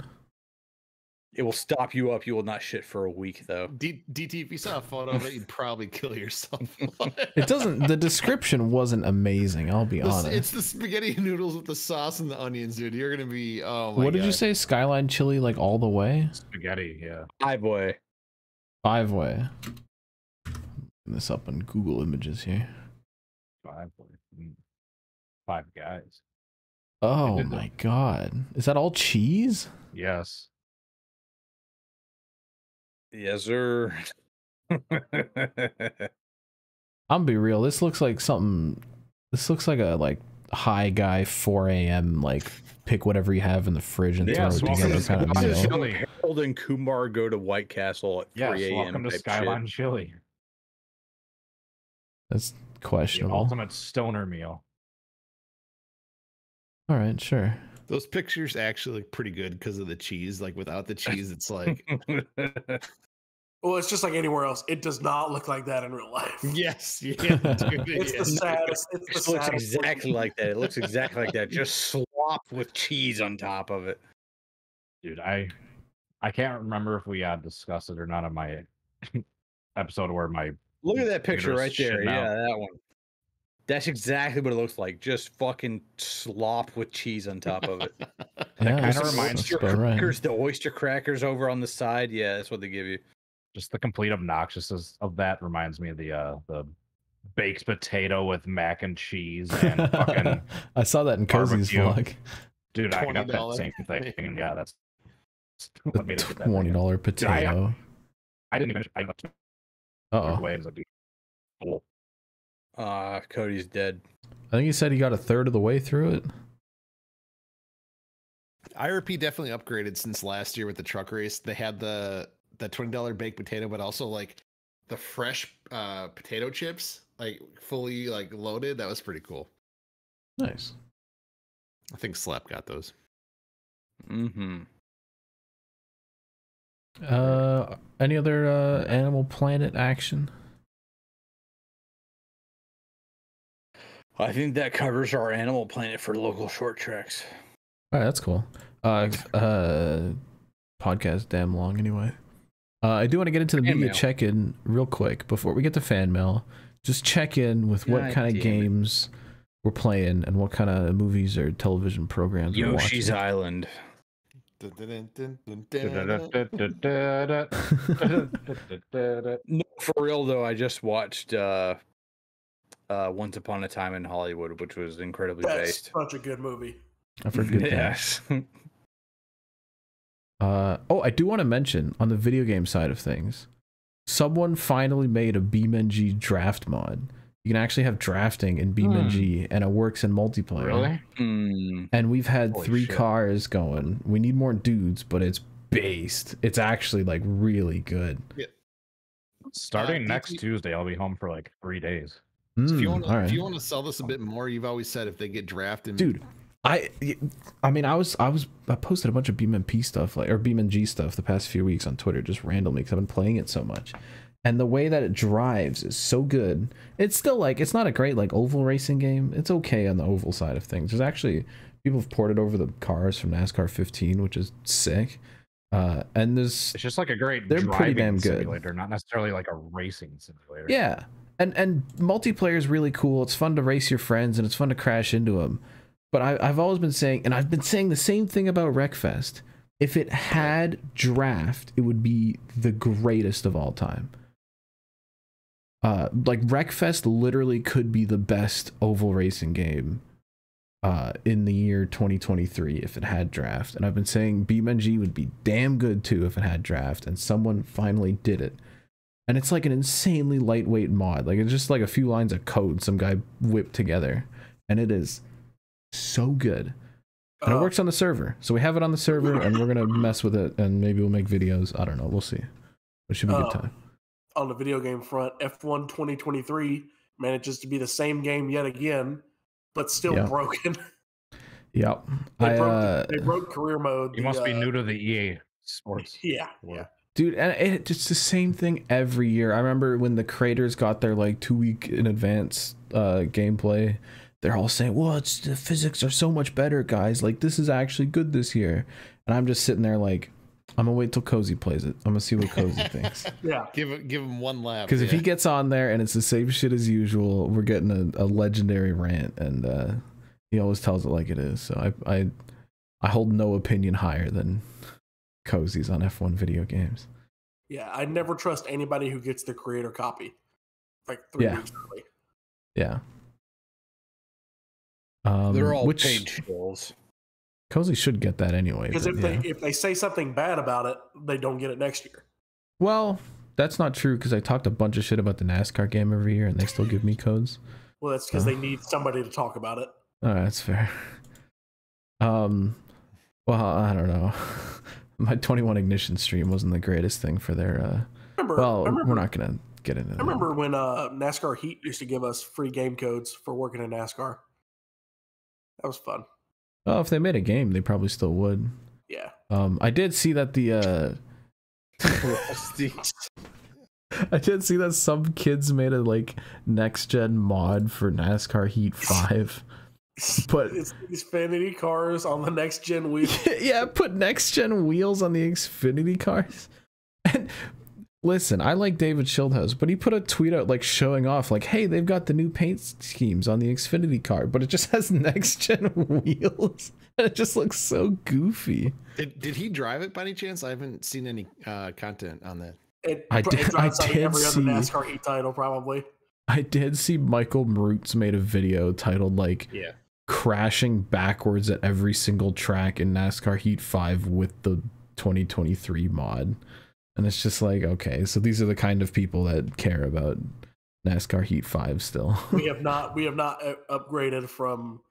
It will stop you up. You will not shit for a week, though. DT, if you saw a photo of it, you'd probably kill yourself. It doesn't. The description wasn't amazing. I'll be honest. It's the spaghetti noodles with the sauce and the onions, dude. You're gonna be. Oh my God. What did you say? Skyline Chili, like all the way? Spaghetti, yeah. 5-way. 5-way. This up on Google Images here. 5-way. 5 Guys. Oh my God! Is that all cheese? Yes. Yes, sir. I'm gonna be real. This looks like something. This looks like a high guy 4 a.m. like pick whatever you have in the fridge and throw it together kind of meal. Harold and Kumar go to White Castle at 3 a.m. Welcome to Skyline Chili. That's questionable. The ultimate stoner meal. All right, sure. Those pictures actually look pretty good because of the cheese. Like without the cheese, it's like. Well, it's just like anywhere else. It does not look like that in real life. Yes, yeah, dude, it's the saddest. It looks exactly like that. It looks exactly like that. Just slopped with cheese on top of it. Dude, I can't remember if we discussed it or not on my episode where my. Look at that picture right there. Yeah, that one. That's exactly what it looks like. Just fucking slop with cheese on top of it. Yeah, kind of reminds me of the oyster crackers over on the side. Yeah, that's what they give you. Just the complete obnoxiousness of that reminds me of the baked potato with mac and cheese and fucking. I saw that in Cozy's vlog. Dude, I got that same thing. Yeah, that's the $20 potato. I didn't even. Cody's dead. I think he said he got a third of the way through it. IRP definitely upgraded since last year with the truck race. They had the $20 baked potato, but also like the fresh potato chips, like fully like loaded. That was pretty cool. Nice. I think Slap got those. Mm-hmm. Any other Animal Planet action? I think that covers our Animal Planet for local short tracks. All right, that's cool. Podcast damn long anyway. I do want to get into the media check-in real quick before we get to fan mail. Just check in with what kind of games we're playing and what kind of movies or television programs we're watching. Yoshi's Island. No, for real though, I just watched Once Upon a Time in Hollywood, which was incredibly based. That's such a good movie. I've heard good things. Oh, I do want to mention on the video game side of things, someone finally made a BeamNG draft mod. You can actually have drafting in BeamNG, and it works in multiplayer. Really? And we've had 3 cars going. We need more dudes, but it's based. It's actually like really good. Yeah. Starting next Tuesday, I'll be home for like 3 days. So if you want to sell this a bit more, you've always said if they get drafted, dude. I mean, I posted a bunch of BeamNG stuff, or BeamNG stuff, the past few weeks on Twitter, just randomly because I've been playing it so much. And the way that it drives is so good. It's still like, it's not a great like oval racing game. It's okay on the oval side of things. There's actually people have ported over the cars from NASCAR 15, which is sick. And it's just like a great they're pretty damn good simulator, not necessarily like a racing simulator. Yeah, and multiplayer is really cool. It's fun to race your friends and it's fun to crash into them. But I've always been saying, and I've been saying the same thing about Wreckfest. If it had draft, it would be the greatest of all time. Like Wreckfest literally could be the best oval racing game in the year 2023 if it had draft. And I've been saying BeamNG would be damn good too if it had draft, and someone finally did it. And it's like an insanely lightweight mod. Like it's just like a few lines of code some guy whipped together, and it is so good. And it works on the server. So we have it on the server and we're gonna mess with it and maybe we'll make videos. I don't know, we'll see. It should be a good time. On the video game front, F1 2023 manages to be the same game yet again, but still broken. Yep. They broke career mode. You must be new to the EA Sports. Yeah. Dude, and it's the same thing every year. I remember when the creators got their like 2 week in advance gameplay, they're all saying, well, the physics are so much better, guys. Like, this is actually good this year. And I'm just sitting there like, I'm gonna wait till Cozy plays it. I'm gonna see what Cozy thinks. Yeah, give him one lap. Because if he gets on there and it's the same shit as usual, we're getting a legendary rant, and he always tells it like it is. So I hold no opinion higher than Cozy's on F1 video games. Yeah, I never trust anybody who gets the creator copy like 3 weeks early. Yeah. They're all paid shills. Cozy should get that anyway. Because if they say something bad about it, they don't get it next year. Well, that's not true because I talked a bunch of shit about the NASCAR game every year and they still give me codes. Well, that's because they need somebody to talk about it. All right, that's fair. Well, I don't know. My 21 Ignition stream wasn't the greatest thing for their. We're not gonna get into that. I remember when NASCAR Heat used to give us free game codes for working in NASCAR. That was fun. Oh, if they made a game, they probably still would. Yeah. I did see that I did see that some kids made a like next gen mod for NASCAR Heat 5. But it's Xfinity cars on the next gen wheels. Yeah, put next gen wheels on the Xfinity cars. And listen, I like David Schildhouse, but he put a tweet out like showing off, like, hey, they've got the new paint schemes on the Xfinity car, but it just has next gen wheels. And it just looks so goofy. Did he drive it by any chance? I haven't seen any content on that. I did see every other NASCAR Heat title probably. I did see Michael Marutz made a video titled like crashing backwards at every single track in NASCAR Heat 5 with the 2023 mod. And it's just like, okay, so these are the kind of people that care about NASCAR Heat 5 still. we have not upgraded from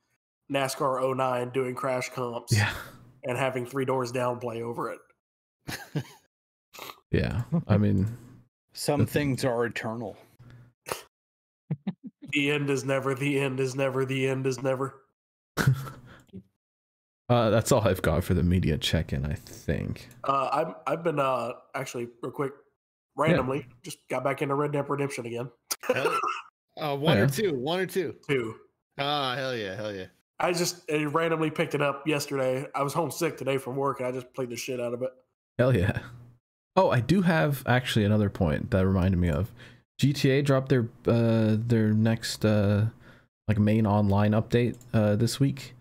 NASCAR 09 doing crash comps and having 3 Doors Down play over it. Yeah, I mean, some things are eternal. The end is never, the end is never, the end is never. That's all I've got for the media check-in, I think. I've been actually real quick, randomly just got back into Red Dead Redemption again. One or two. Two. Ah, hell yeah, hell yeah. I just randomly picked it up yesterday. I was homesick today from work, and I just played the shit out of it. Hell yeah. Oh, I do have actually another point that reminded me of. GTA dropped their next like main online update this week,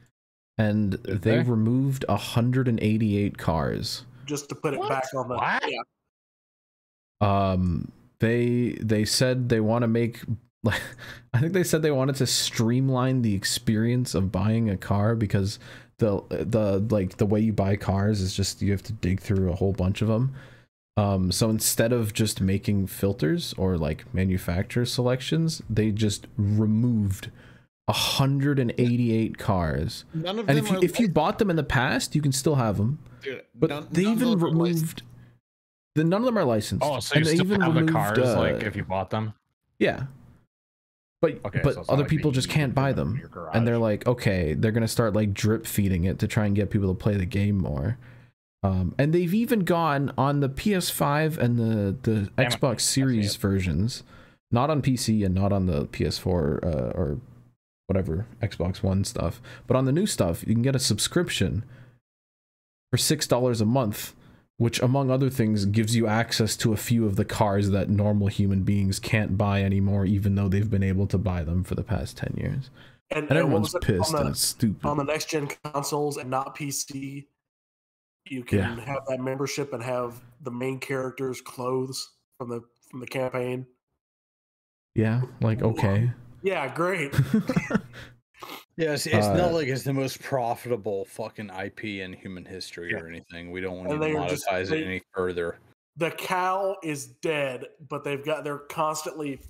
and they removed 188 cars just to put it back on the. They said they want to make, like, I think they said they wanted to streamline the experience of buying a car, because the way you buy cars is just you have to dig through a whole bunch of them. So instead of just making filters or like manufacturer selections, they just removed 188 cars. None of and them if you bought them in the past, you can still have them. Dude, but they even removed. None of them are licensed. Oh, so you still even have the cars, like if you bought them? Yeah. But so other people just can't buy them, and they're like, okay, they're gonna start like drip feeding it to try and get people to play the game more. And they've even gone on the PS5 and the Xbox Series versions, not on PC and not on the PS4 or whatever Xbox One stuff, but on the new stuff, you can get a subscription for $6 a month, which among other things gives you access to a few of the cars that normal human beings can't buy anymore, even though they've been able to buy them for the past 10 years. And everyone's pissed and it's stupid. On the next gen consoles and not PC, you can have that membership and have the main character's clothes from the campaign. Yeah, like, okay. Yeah, great. Yes, it's not like it's the most profitable fucking IP in human history or anything. We don't want to monetize it any further. The cow is dead, but they're constantly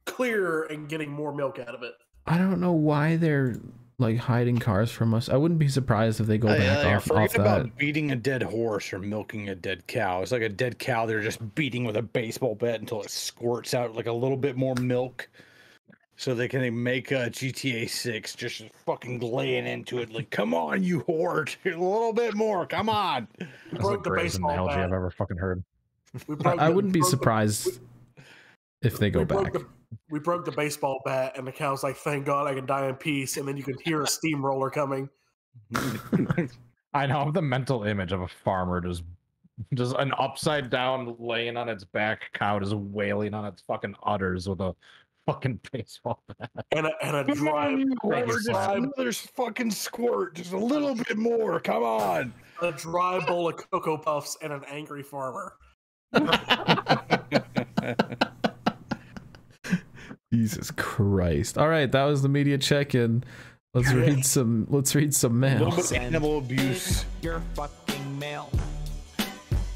clear and getting more milk out of it. I don't know why they're like hiding cars from us. I wouldn't be surprised if they go back off that. Forget about beating a dead horse or milking a dead cow. It's like a dead cow they're just beating with a baseball bat until it squirts out like a little bit more milk. So they can make GTA 6 just fucking laying into it like, come on, you whore, a little bit more, come on. We broke the baseball analogy bat. I've ever fucking heard. I wouldn't be surprised if they go back. We broke the baseball bat, and the cow's like, thank God I can die in peace. And then you can hear a steamroller coming. I know the mental image of a farmer just an upside down laying on its back cow just wailing on its fucking udders with a fucking baseball bat. And a dry another fucking squirt, just a little bit more, come on. A dry bowl of Cocoa Puffs and an angry farmer. Jesus Christ. All right, that was the media check-in. Let's read some mail. A little bit of animal abuse. Your fucking mail.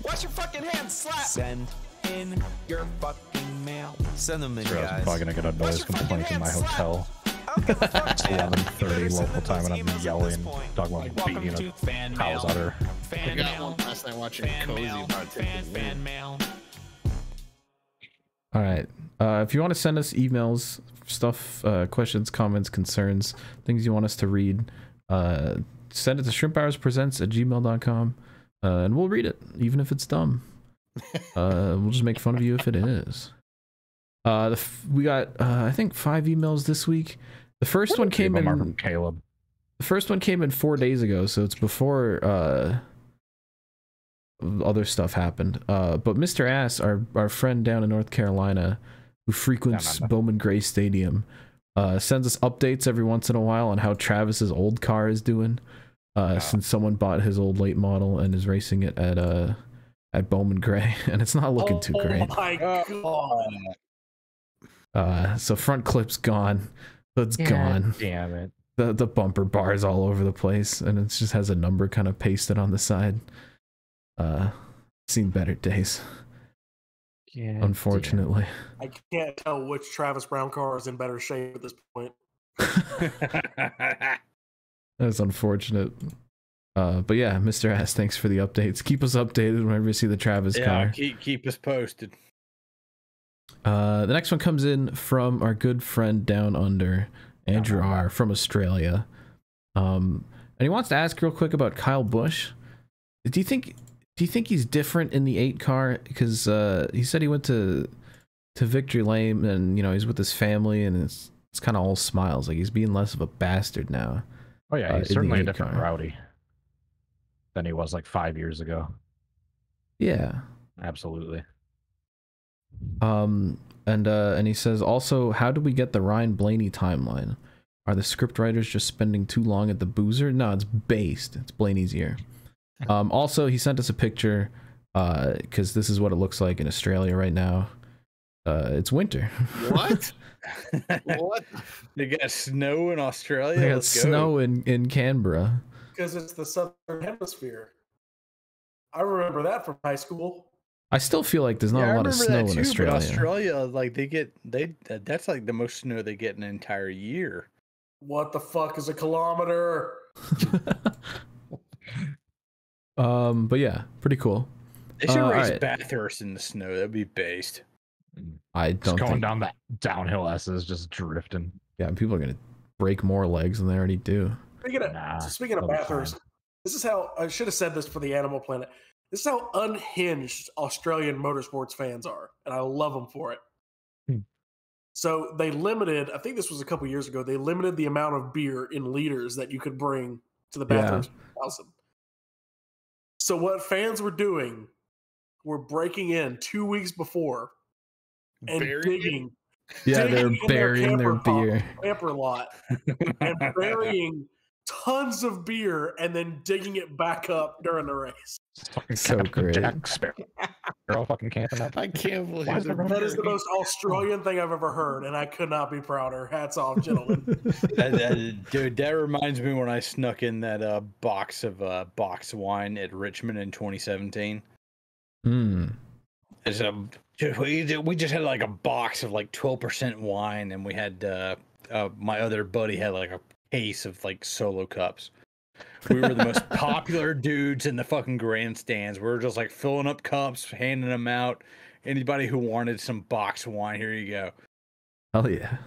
Wash your fucking hands, slap. Send in your fucking mail. Send them in, guys. I'm probably gonna get a noise complaint in my hotel. It's 11:30 local time, and I'm yelling, talking about beating a cow's udder. I got one last night watching Cody about fan mail. All right. If you want to send us emails, stuff, questions, comments, concerns, things you want us to read, send it to ShrimpHoursPresents@gmail.com, and we'll read it, even if it's dumb. We'll just make fun of you if it is. We got, I think, 5 emails this week. The first one came in from Caleb. The first one came in 4 days ago, so it's before other stuff happened. But Mr. Ass, our friend down in North Carolina, who frequents Bowman Gray Stadium, sends us updates every once in a while on how Travis's old car is doing, since someone bought his old late model and is racing it at Bowman Gray, and it's not looking too great. Oh my god! So front clip's gone, hood's gone. Damn it! The bumper bar's all over the place, and it just has a number kind of pasted on the side. Seen better days. Yeah, unfortunately. I can't tell which Travis Brown car is in better shape at this point. That's unfortunate. But yeah, Mr. Ass, thanks for the updates. Keep us updated whenever you see the Travis car. Keep us posted. The next one comes in from our good friend down under, Andrew R. from Australia. And he wants to ask real quick about Kyle Busch. Do you think he's different in the 8 car? Because he said he went to Victory Lane, and he's with his family, and It's kind of all smiles. Like he's being less of a bastard now. Oh yeah, he's certainly a different car. Rowdy than he was like 5 years ago. Yeah, absolutely. And he says also, how do we get the Ryan Blaney timeline? Are the script writers just spending too long at the boozer? No, it's based. It's Blaney's year. Also, he sent us a picture because this is what it looks like in Australia right now. It's winter. What? What? They got snow in Australia? They got snow in Canberra. Because it's the southern hemisphere. I remember that from high school. I still feel like there's not a lot of snow in Australia. But Australia, like that's like the most snow they get in an entire year. What the fuck is a kilometer? But yeah, pretty cool. They should race Bathurst in the snow. That'd be based. I don't just going think... down that downhill S's, just drifting. Yeah, people are gonna break more legs than they already do. Speaking of Bathurst, this is how I should have said this for the Animal Planet. This is how unhinged Australian motorsports fans are, and I love them for it. So they limited, I think this was a couple years ago, they limited the amount of beer in liters that you could bring to the Bathurst 1000. So what fans were doing were breaking in 2 weeks before and digging. Yeah, they're burying their beer. Camper lot and burying tons of beer and then digging it back up during the race. So great. Jack Sparrow. They're all fucking camping up. I can't believe that is the most Australian thing I've ever heard, and I could not be prouder. Hats off, gentlemen. Dude, that reminds me when I snuck in that box of box wine at Richmond in 2017. We just had like a box of like 12% wine, and we had my other buddy had like a case of like solo cups. We were the most popular dudes in the fucking grandstands. We were just like filling up cups, handing them out. Anybody who wanted some box wine, here you go. Hell yeah.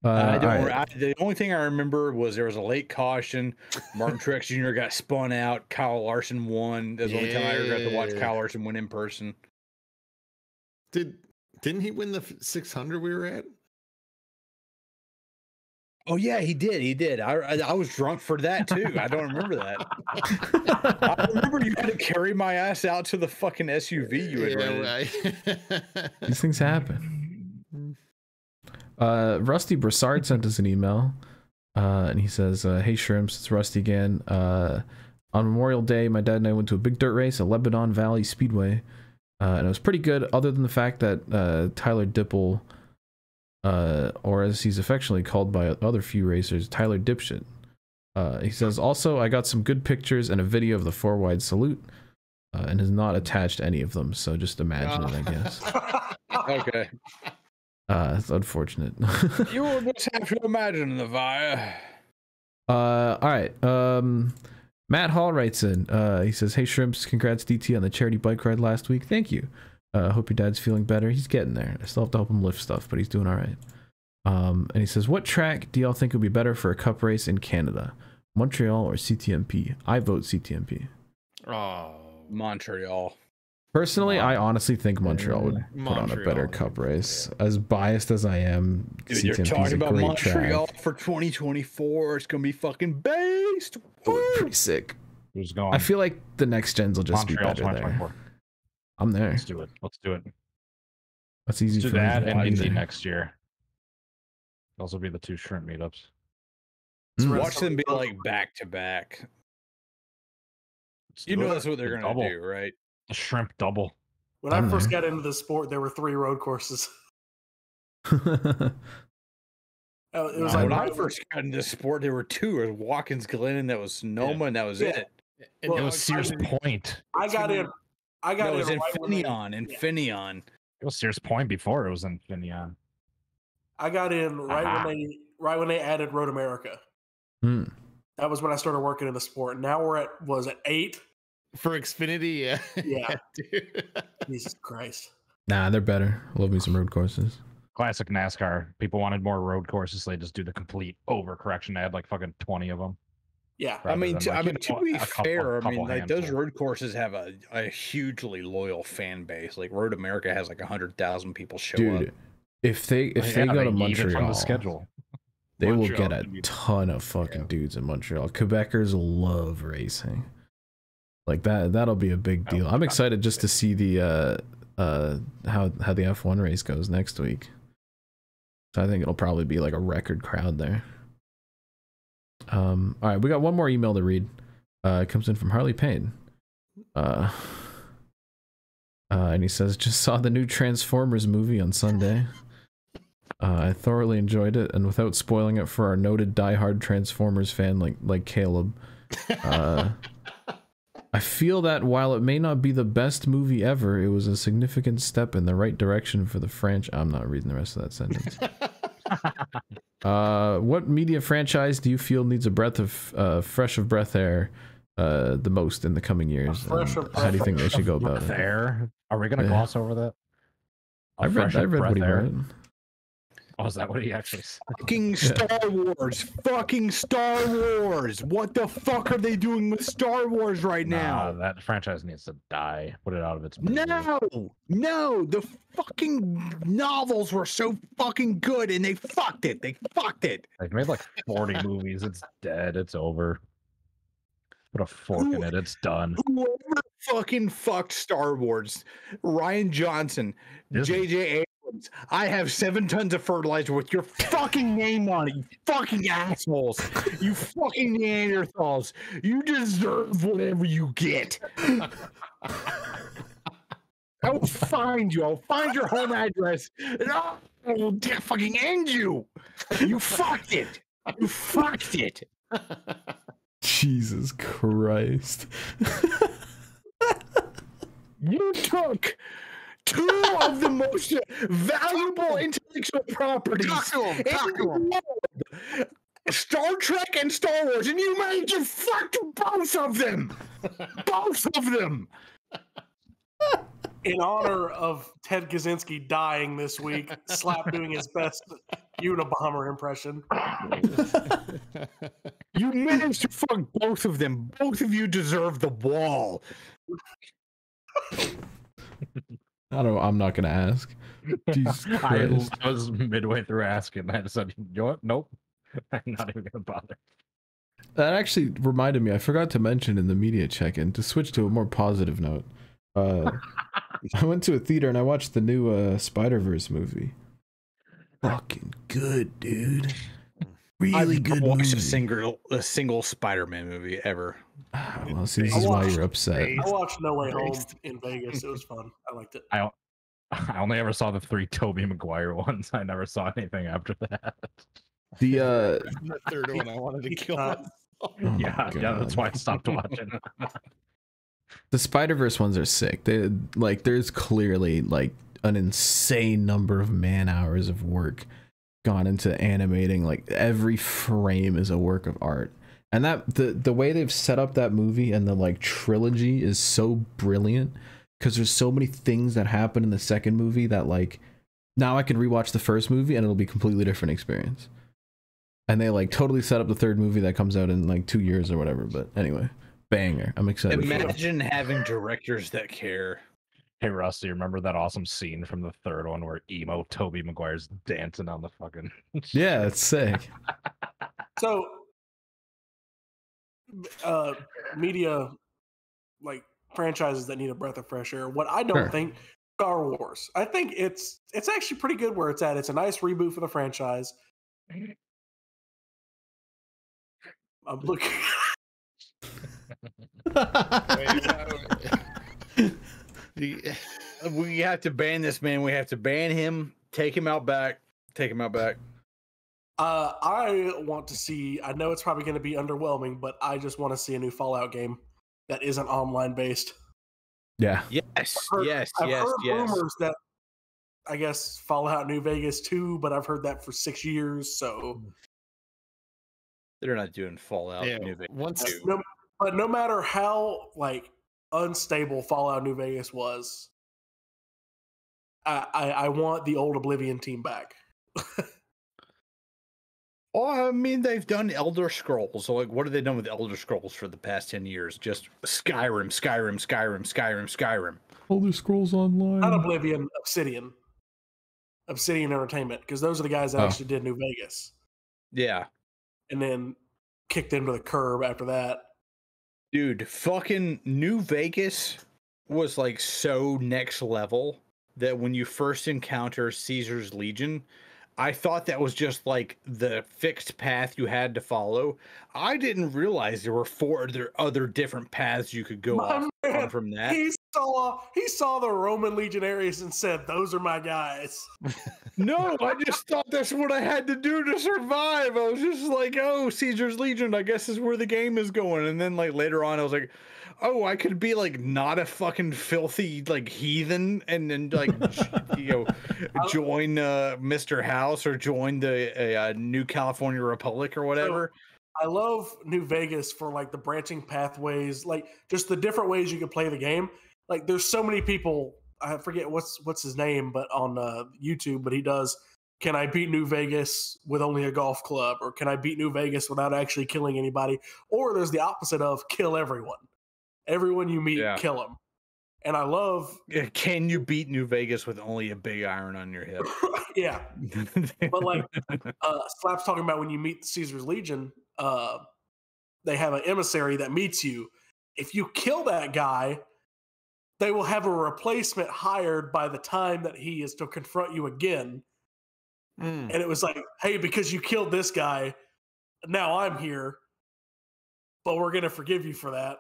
The only thing I remember was there was a late caution. Martin Truex Jr. got spun out. Kyle Larson won. That's the only time I ever got to watch Kyle Larson win in person. Didn't he win the 600 we were at? Oh yeah, he did. I was drunk for that too. I don't remember that. I remember you had to carry my ass out to the fucking SUV you had rented. Right. These things happen. Rusty Broussard sent us an email, and he says, "Hey Shrimps, it's Rusty again. On Memorial Day, my dad and I went to a big dirt race at Lebanon Valley Speedway, and it was pretty good. Other than the fact that Tyler Dipple." Or as he's affectionately called by other few racers, Tyler Dipshit. He says, also, I got some good pictures and a video of the 4-wide salute, and has not attached any of them, so just imagine it, I guess. Okay. It's unfortunate. You will just have to imagine the fire. Alright, Matt Hall writes in, he says, hey Shrimps, congrats DT on the charity bike ride last week. Thank you. Hope your dad's feeling better. He's getting there. I still have to help him lift stuff, but he's doing all right. And he says, what track do y'all think would be better for a cup race in Canada? Montreal or CTMP? I vote CTMP. Oh, Montreal. Personally, I honestly think Montreal would put on a better cup race. Yeah. As biased as I am, dude, you're talking about Montreal for 2024. It's going to be fucking based. Pretty sick. Who's going? I feel like the next gens will just Montreal, be better there. I'm there. Let's do it. That's easy. Let's do that and Indy next year. Those will be the 2 shrimp meetups. Watch them be like back to back. You know that's what they're gonna do, right? A shrimp double. When I first got into the sport, there were 3 road courses. When I first got into the sport, there were 2. There was Watkins Glen, and that was Sonoma, and that was it. And it was Sears Point. I got in. It was Infineon. It was Sears Point before it was Infineon. I got in right when they added Road America. That was when I started working in the sport. Now we're at 8 for Xfinity. Yeah, yeah. Dude. Jesus Christ. Nah, they're better. Love me some road courses. Classic NASCAR. People wanted more road courses, so they just do the complete overcorrection. They had like fucking 20 of them. Yeah, to be fair, like those road courses have a hugely loyal fan base. Like Road America has like 100,000 people show up. If they go to Montreal, from the schedule. They will get a ton of fucking dudes in Montreal. Quebecers love racing. Like that'll be a big deal. I'm excited just to see the how the F1 race goes next week. So I think it'll probably be like a record crowd there. All right, we got one more email to read. It comes in from Harley Payne. And he says, just saw the new Transformers movie on Sunday. I thoroughly enjoyed it, and without spoiling it for our noted diehard Transformers fan like Caleb, I feel that while it may not be the best movie ever, it was a significant step in the right direction for the franchise. I'm not reading the rest of that sentence. What media franchise do you feel needs a breath of fresh of breath air the most in the coming years? How do you think they should go about it? Air? Are we going to gloss over that? I read what he wrote. Oh, is that what he actually said? Fucking Star Wars! Fucking Star Wars! What the fuck are they doing with Star Wars right now? That franchise needs to die. Put it out of its misery. No! The fucking novels were so fucking good, and they fucked it. They made like 40 movies. It's dead. It's over. Put a fork in it. It's done. Whoever fucking fucked Star Wars, Rian Johnson, J.J. Abrams, I have 7 tons of fertilizer with your fucking name on it, you fucking assholes. You fucking Neanderthals. You deserve whatever you get. I'll find you. I'll find your home address, and I will fucking end you. You fucked it. You fucked it. Jesus Christ. You took 2 of the most valuable intellectual properties in the world, Star Trek and Star Wars, and you fucked both of them. Both of them. In honor of Ted Kaczynski dying this week, Slap doing his best Unabomber impression. You managed to fuck both of them. Both of you deserve the wall. I'm not gonna ask. Jesus Christ. I was midway through asking. I said, you know what? Nope. I'm not even gonna bother. That actually reminded me. I forgot to mention in the media check-in to switch to a more positive note. I went to a theater and I watched the new Spider-Verse movie. Fucking good, dude. Really good movie. A single Spider-Man movie ever. Well, see, this is why you're upset. I watched No Way Home in Vegas. It was fun. I liked it. I only ever saw the 3 Tobey Maguire ones. I never saw anything after that. The third one I wanted to kill. Yeah, that's why I stopped watching. The Spider-Verse ones are sick. There's clearly like an insane number of man hours of work gone into animating. Like every frame is a work of art, and that the way they've set up that movie and the like trilogy is so brilliant because there's so many things that happen in the second movie that like now I can rewatch the first movie and it'll be a completely different experience. And they like totally set up the third movie that comes out in like 2 years or whatever. But anyway, banger. I'm excited. Imagine having directors that care. Hey Russ, do you remember that awesome scene from the third one where emo Tobey Maguire's dancing on the fucking Yeah, it's sick. So media like franchises that need a breath of fresh air. What I don't think, Star Wars. I think it's actually pretty good where it's at. It's a nice reboot for the franchise. I'm looking We have to ban this man. We have to ban him. Take him out back. Take him out back. I want to see. I know it's probably going to be underwhelming, but I just want to see a new Fallout game that isn't online based. Yeah. Yes. I've heard rumors that I guess Fallout New Vegas 2, but I've heard that for 6 years. So they're not doing Fallout New Vegas 2. But no matter how like unstable Fallout New Vegas was, I want the old Oblivion team back. Oh, I mean, they've done Elder Scrolls. So, like, what have they done with Elder Scrolls for the past 10 years? Just Skyrim. Elder Scrolls Online. Not Oblivion, Obsidian. Obsidian Entertainment, because those are the guys that actually did New Vegas. Yeah. And then kicked them to the curb after that. Dude, fucking New Vegas was like so next level that when you first encounter Caesar's Legion, I thought that was just like the fixed path you had to follow. I didn't realize there were 4 other different paths you could go off on from that. He saw the Roman legionaries and said, "Those are my guys." No, I just thought that's what I had to do to survive. I was just like, oh, Caesar's Legion, I guess is where the game is going. And then like later on, I was like, oh, I could be like not a fucking filthy like heathen and then like join Mr. House or join the New California Republic or whatever. I love New Vegas for like the branching pathways, like just the different ways you can play the game. Like there's so many people, I forget what's his name, but on YouTube, but he does, can I beat New Vegas with only a golf club? Or can I beat New Vegas without actually killing anybody? Or there's the opposite of kill everyone. Everyone you meet, kill them. And I love... Can you beat New Vegas with only a big iron on your hip? Yeah. But like Slap's talking about when you meet the Caesar's Legion, they have an emissary that meets you. If you kill that guy, they will have a replacement hired by the time that he is to confront you again. And it was like, hey, because you killed this guy, now I'm here, but we're going to forgive you for that.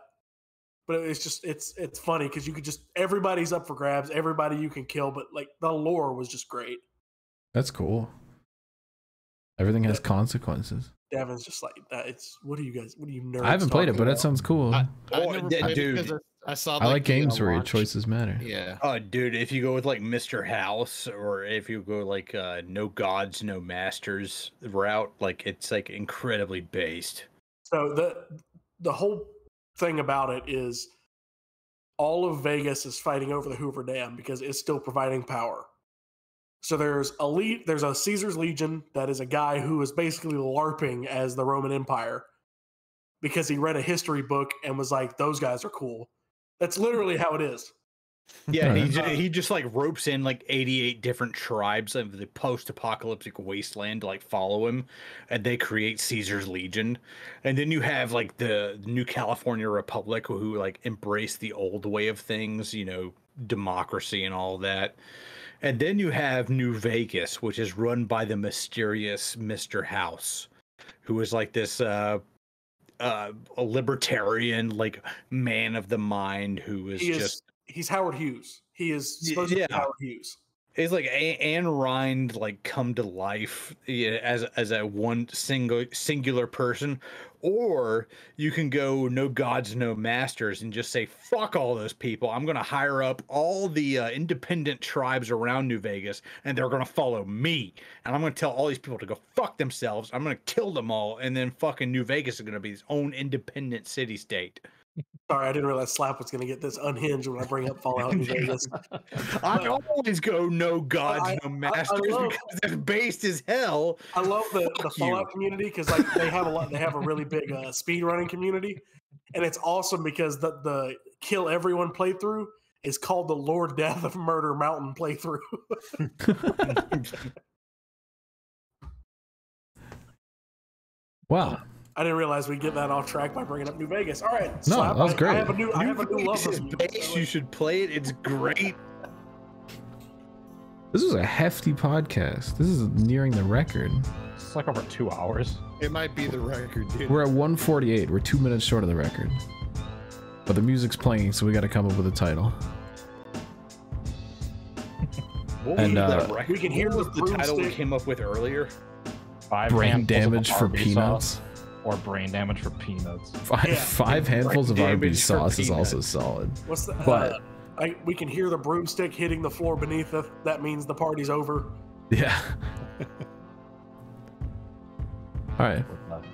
But it's just, it's funny because you could just, everybody's up for grabs, everybody you can kill, but like the lore was just great. That's cool. Everything has consequences. Devin's just like that. It's what are you nerds? I haven't played it, but that sounds cool. I never played it because I saw. I like games where your choices matter. Yeah. Oh, dude, if you go with like Mr. House, or if you go like no gods, no masters route, like it's like incredibly based. So the whole thing about it is all of Vegas is fighting over the Hoover Dam because it's still providing power. So there's a Caesar's Legion that is a guy who is basically LARPing as the Roman Empire because he read a history book and was like, those guys are cool. That's literally how it is. Yeah, he just like ropes in like 88 different tribes of the post-apocalyptic wasteland to like follow him, and they create Caesar's Legion. And then you have like the New California Republic who like embrace the old way of things, you know, democracy and all that. And then you have New Vegas, which is run by the mysterious Mr. House, who is like this a libertarian, like man of the mind who is he's Howard Hughes. He is supposed to be Howard Hughes. It's like Anne Rind, like come to life as a one singular person, or you can go no gods, no masters, and just say fuck all those people. I'm going to hire up all the independent tribes around New Vegas, and they're going to follow me. And I'm going to tell all these people to go fuck themselves. I'm going to kill them all, and then fucking New Vegas is going to be its own independent city-state. Sorry, I didn't realize Slap was going to get this unhinged when I bring up Fallout New Vegas. I always go no gods, no masters because it's based as hell. I love the Fallout community because like they have a really big speed running community, and it's awesome because the kill everyone playthrough is called the Lord Death of Murder Mountain playthrough. Wow. I didn't realize we'd get that off track by bringing up New Vegas. All right, no, Slap, that was great. I have a new love of you. You should play it. It's great. This was a hefty podcast. This is nearing the record. It's like over 2 hours. It might be the record, dude. We're at 1:48. We're 2 minutes short of the record. But the music's playing, so we got to come up with a title. And we can hear the title we came up with earlier. Brain damage for peanuts. Or brain damage for peanuts. Five handfuls of Arby's sauce is also solid. What's the? But we can hear the broomstick hitting the floor beneath us. That means the party's over. Yeah. All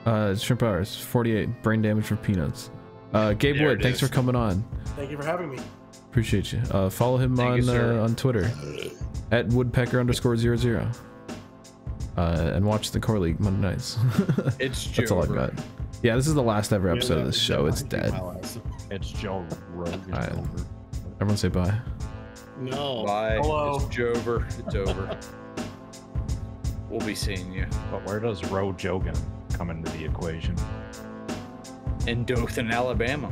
right. Shrimp Hours 48. Brain damage for peanuts. Gabe Wood, thanks for coming on. Thank you for having me. Appreciate you. Follow him on Twitter at woodpecker_00. And watch the Core League Monday nights. It's That's all I've got. Yeah, this is the last ever episode of this show. It's dead. It's Joe Rogan. All right. Everyone say bye. No. Bye. Hello. It's Jover. It's over. we'll be seeing you. But where does Jogan come into the equation? In Dothan, Alabama.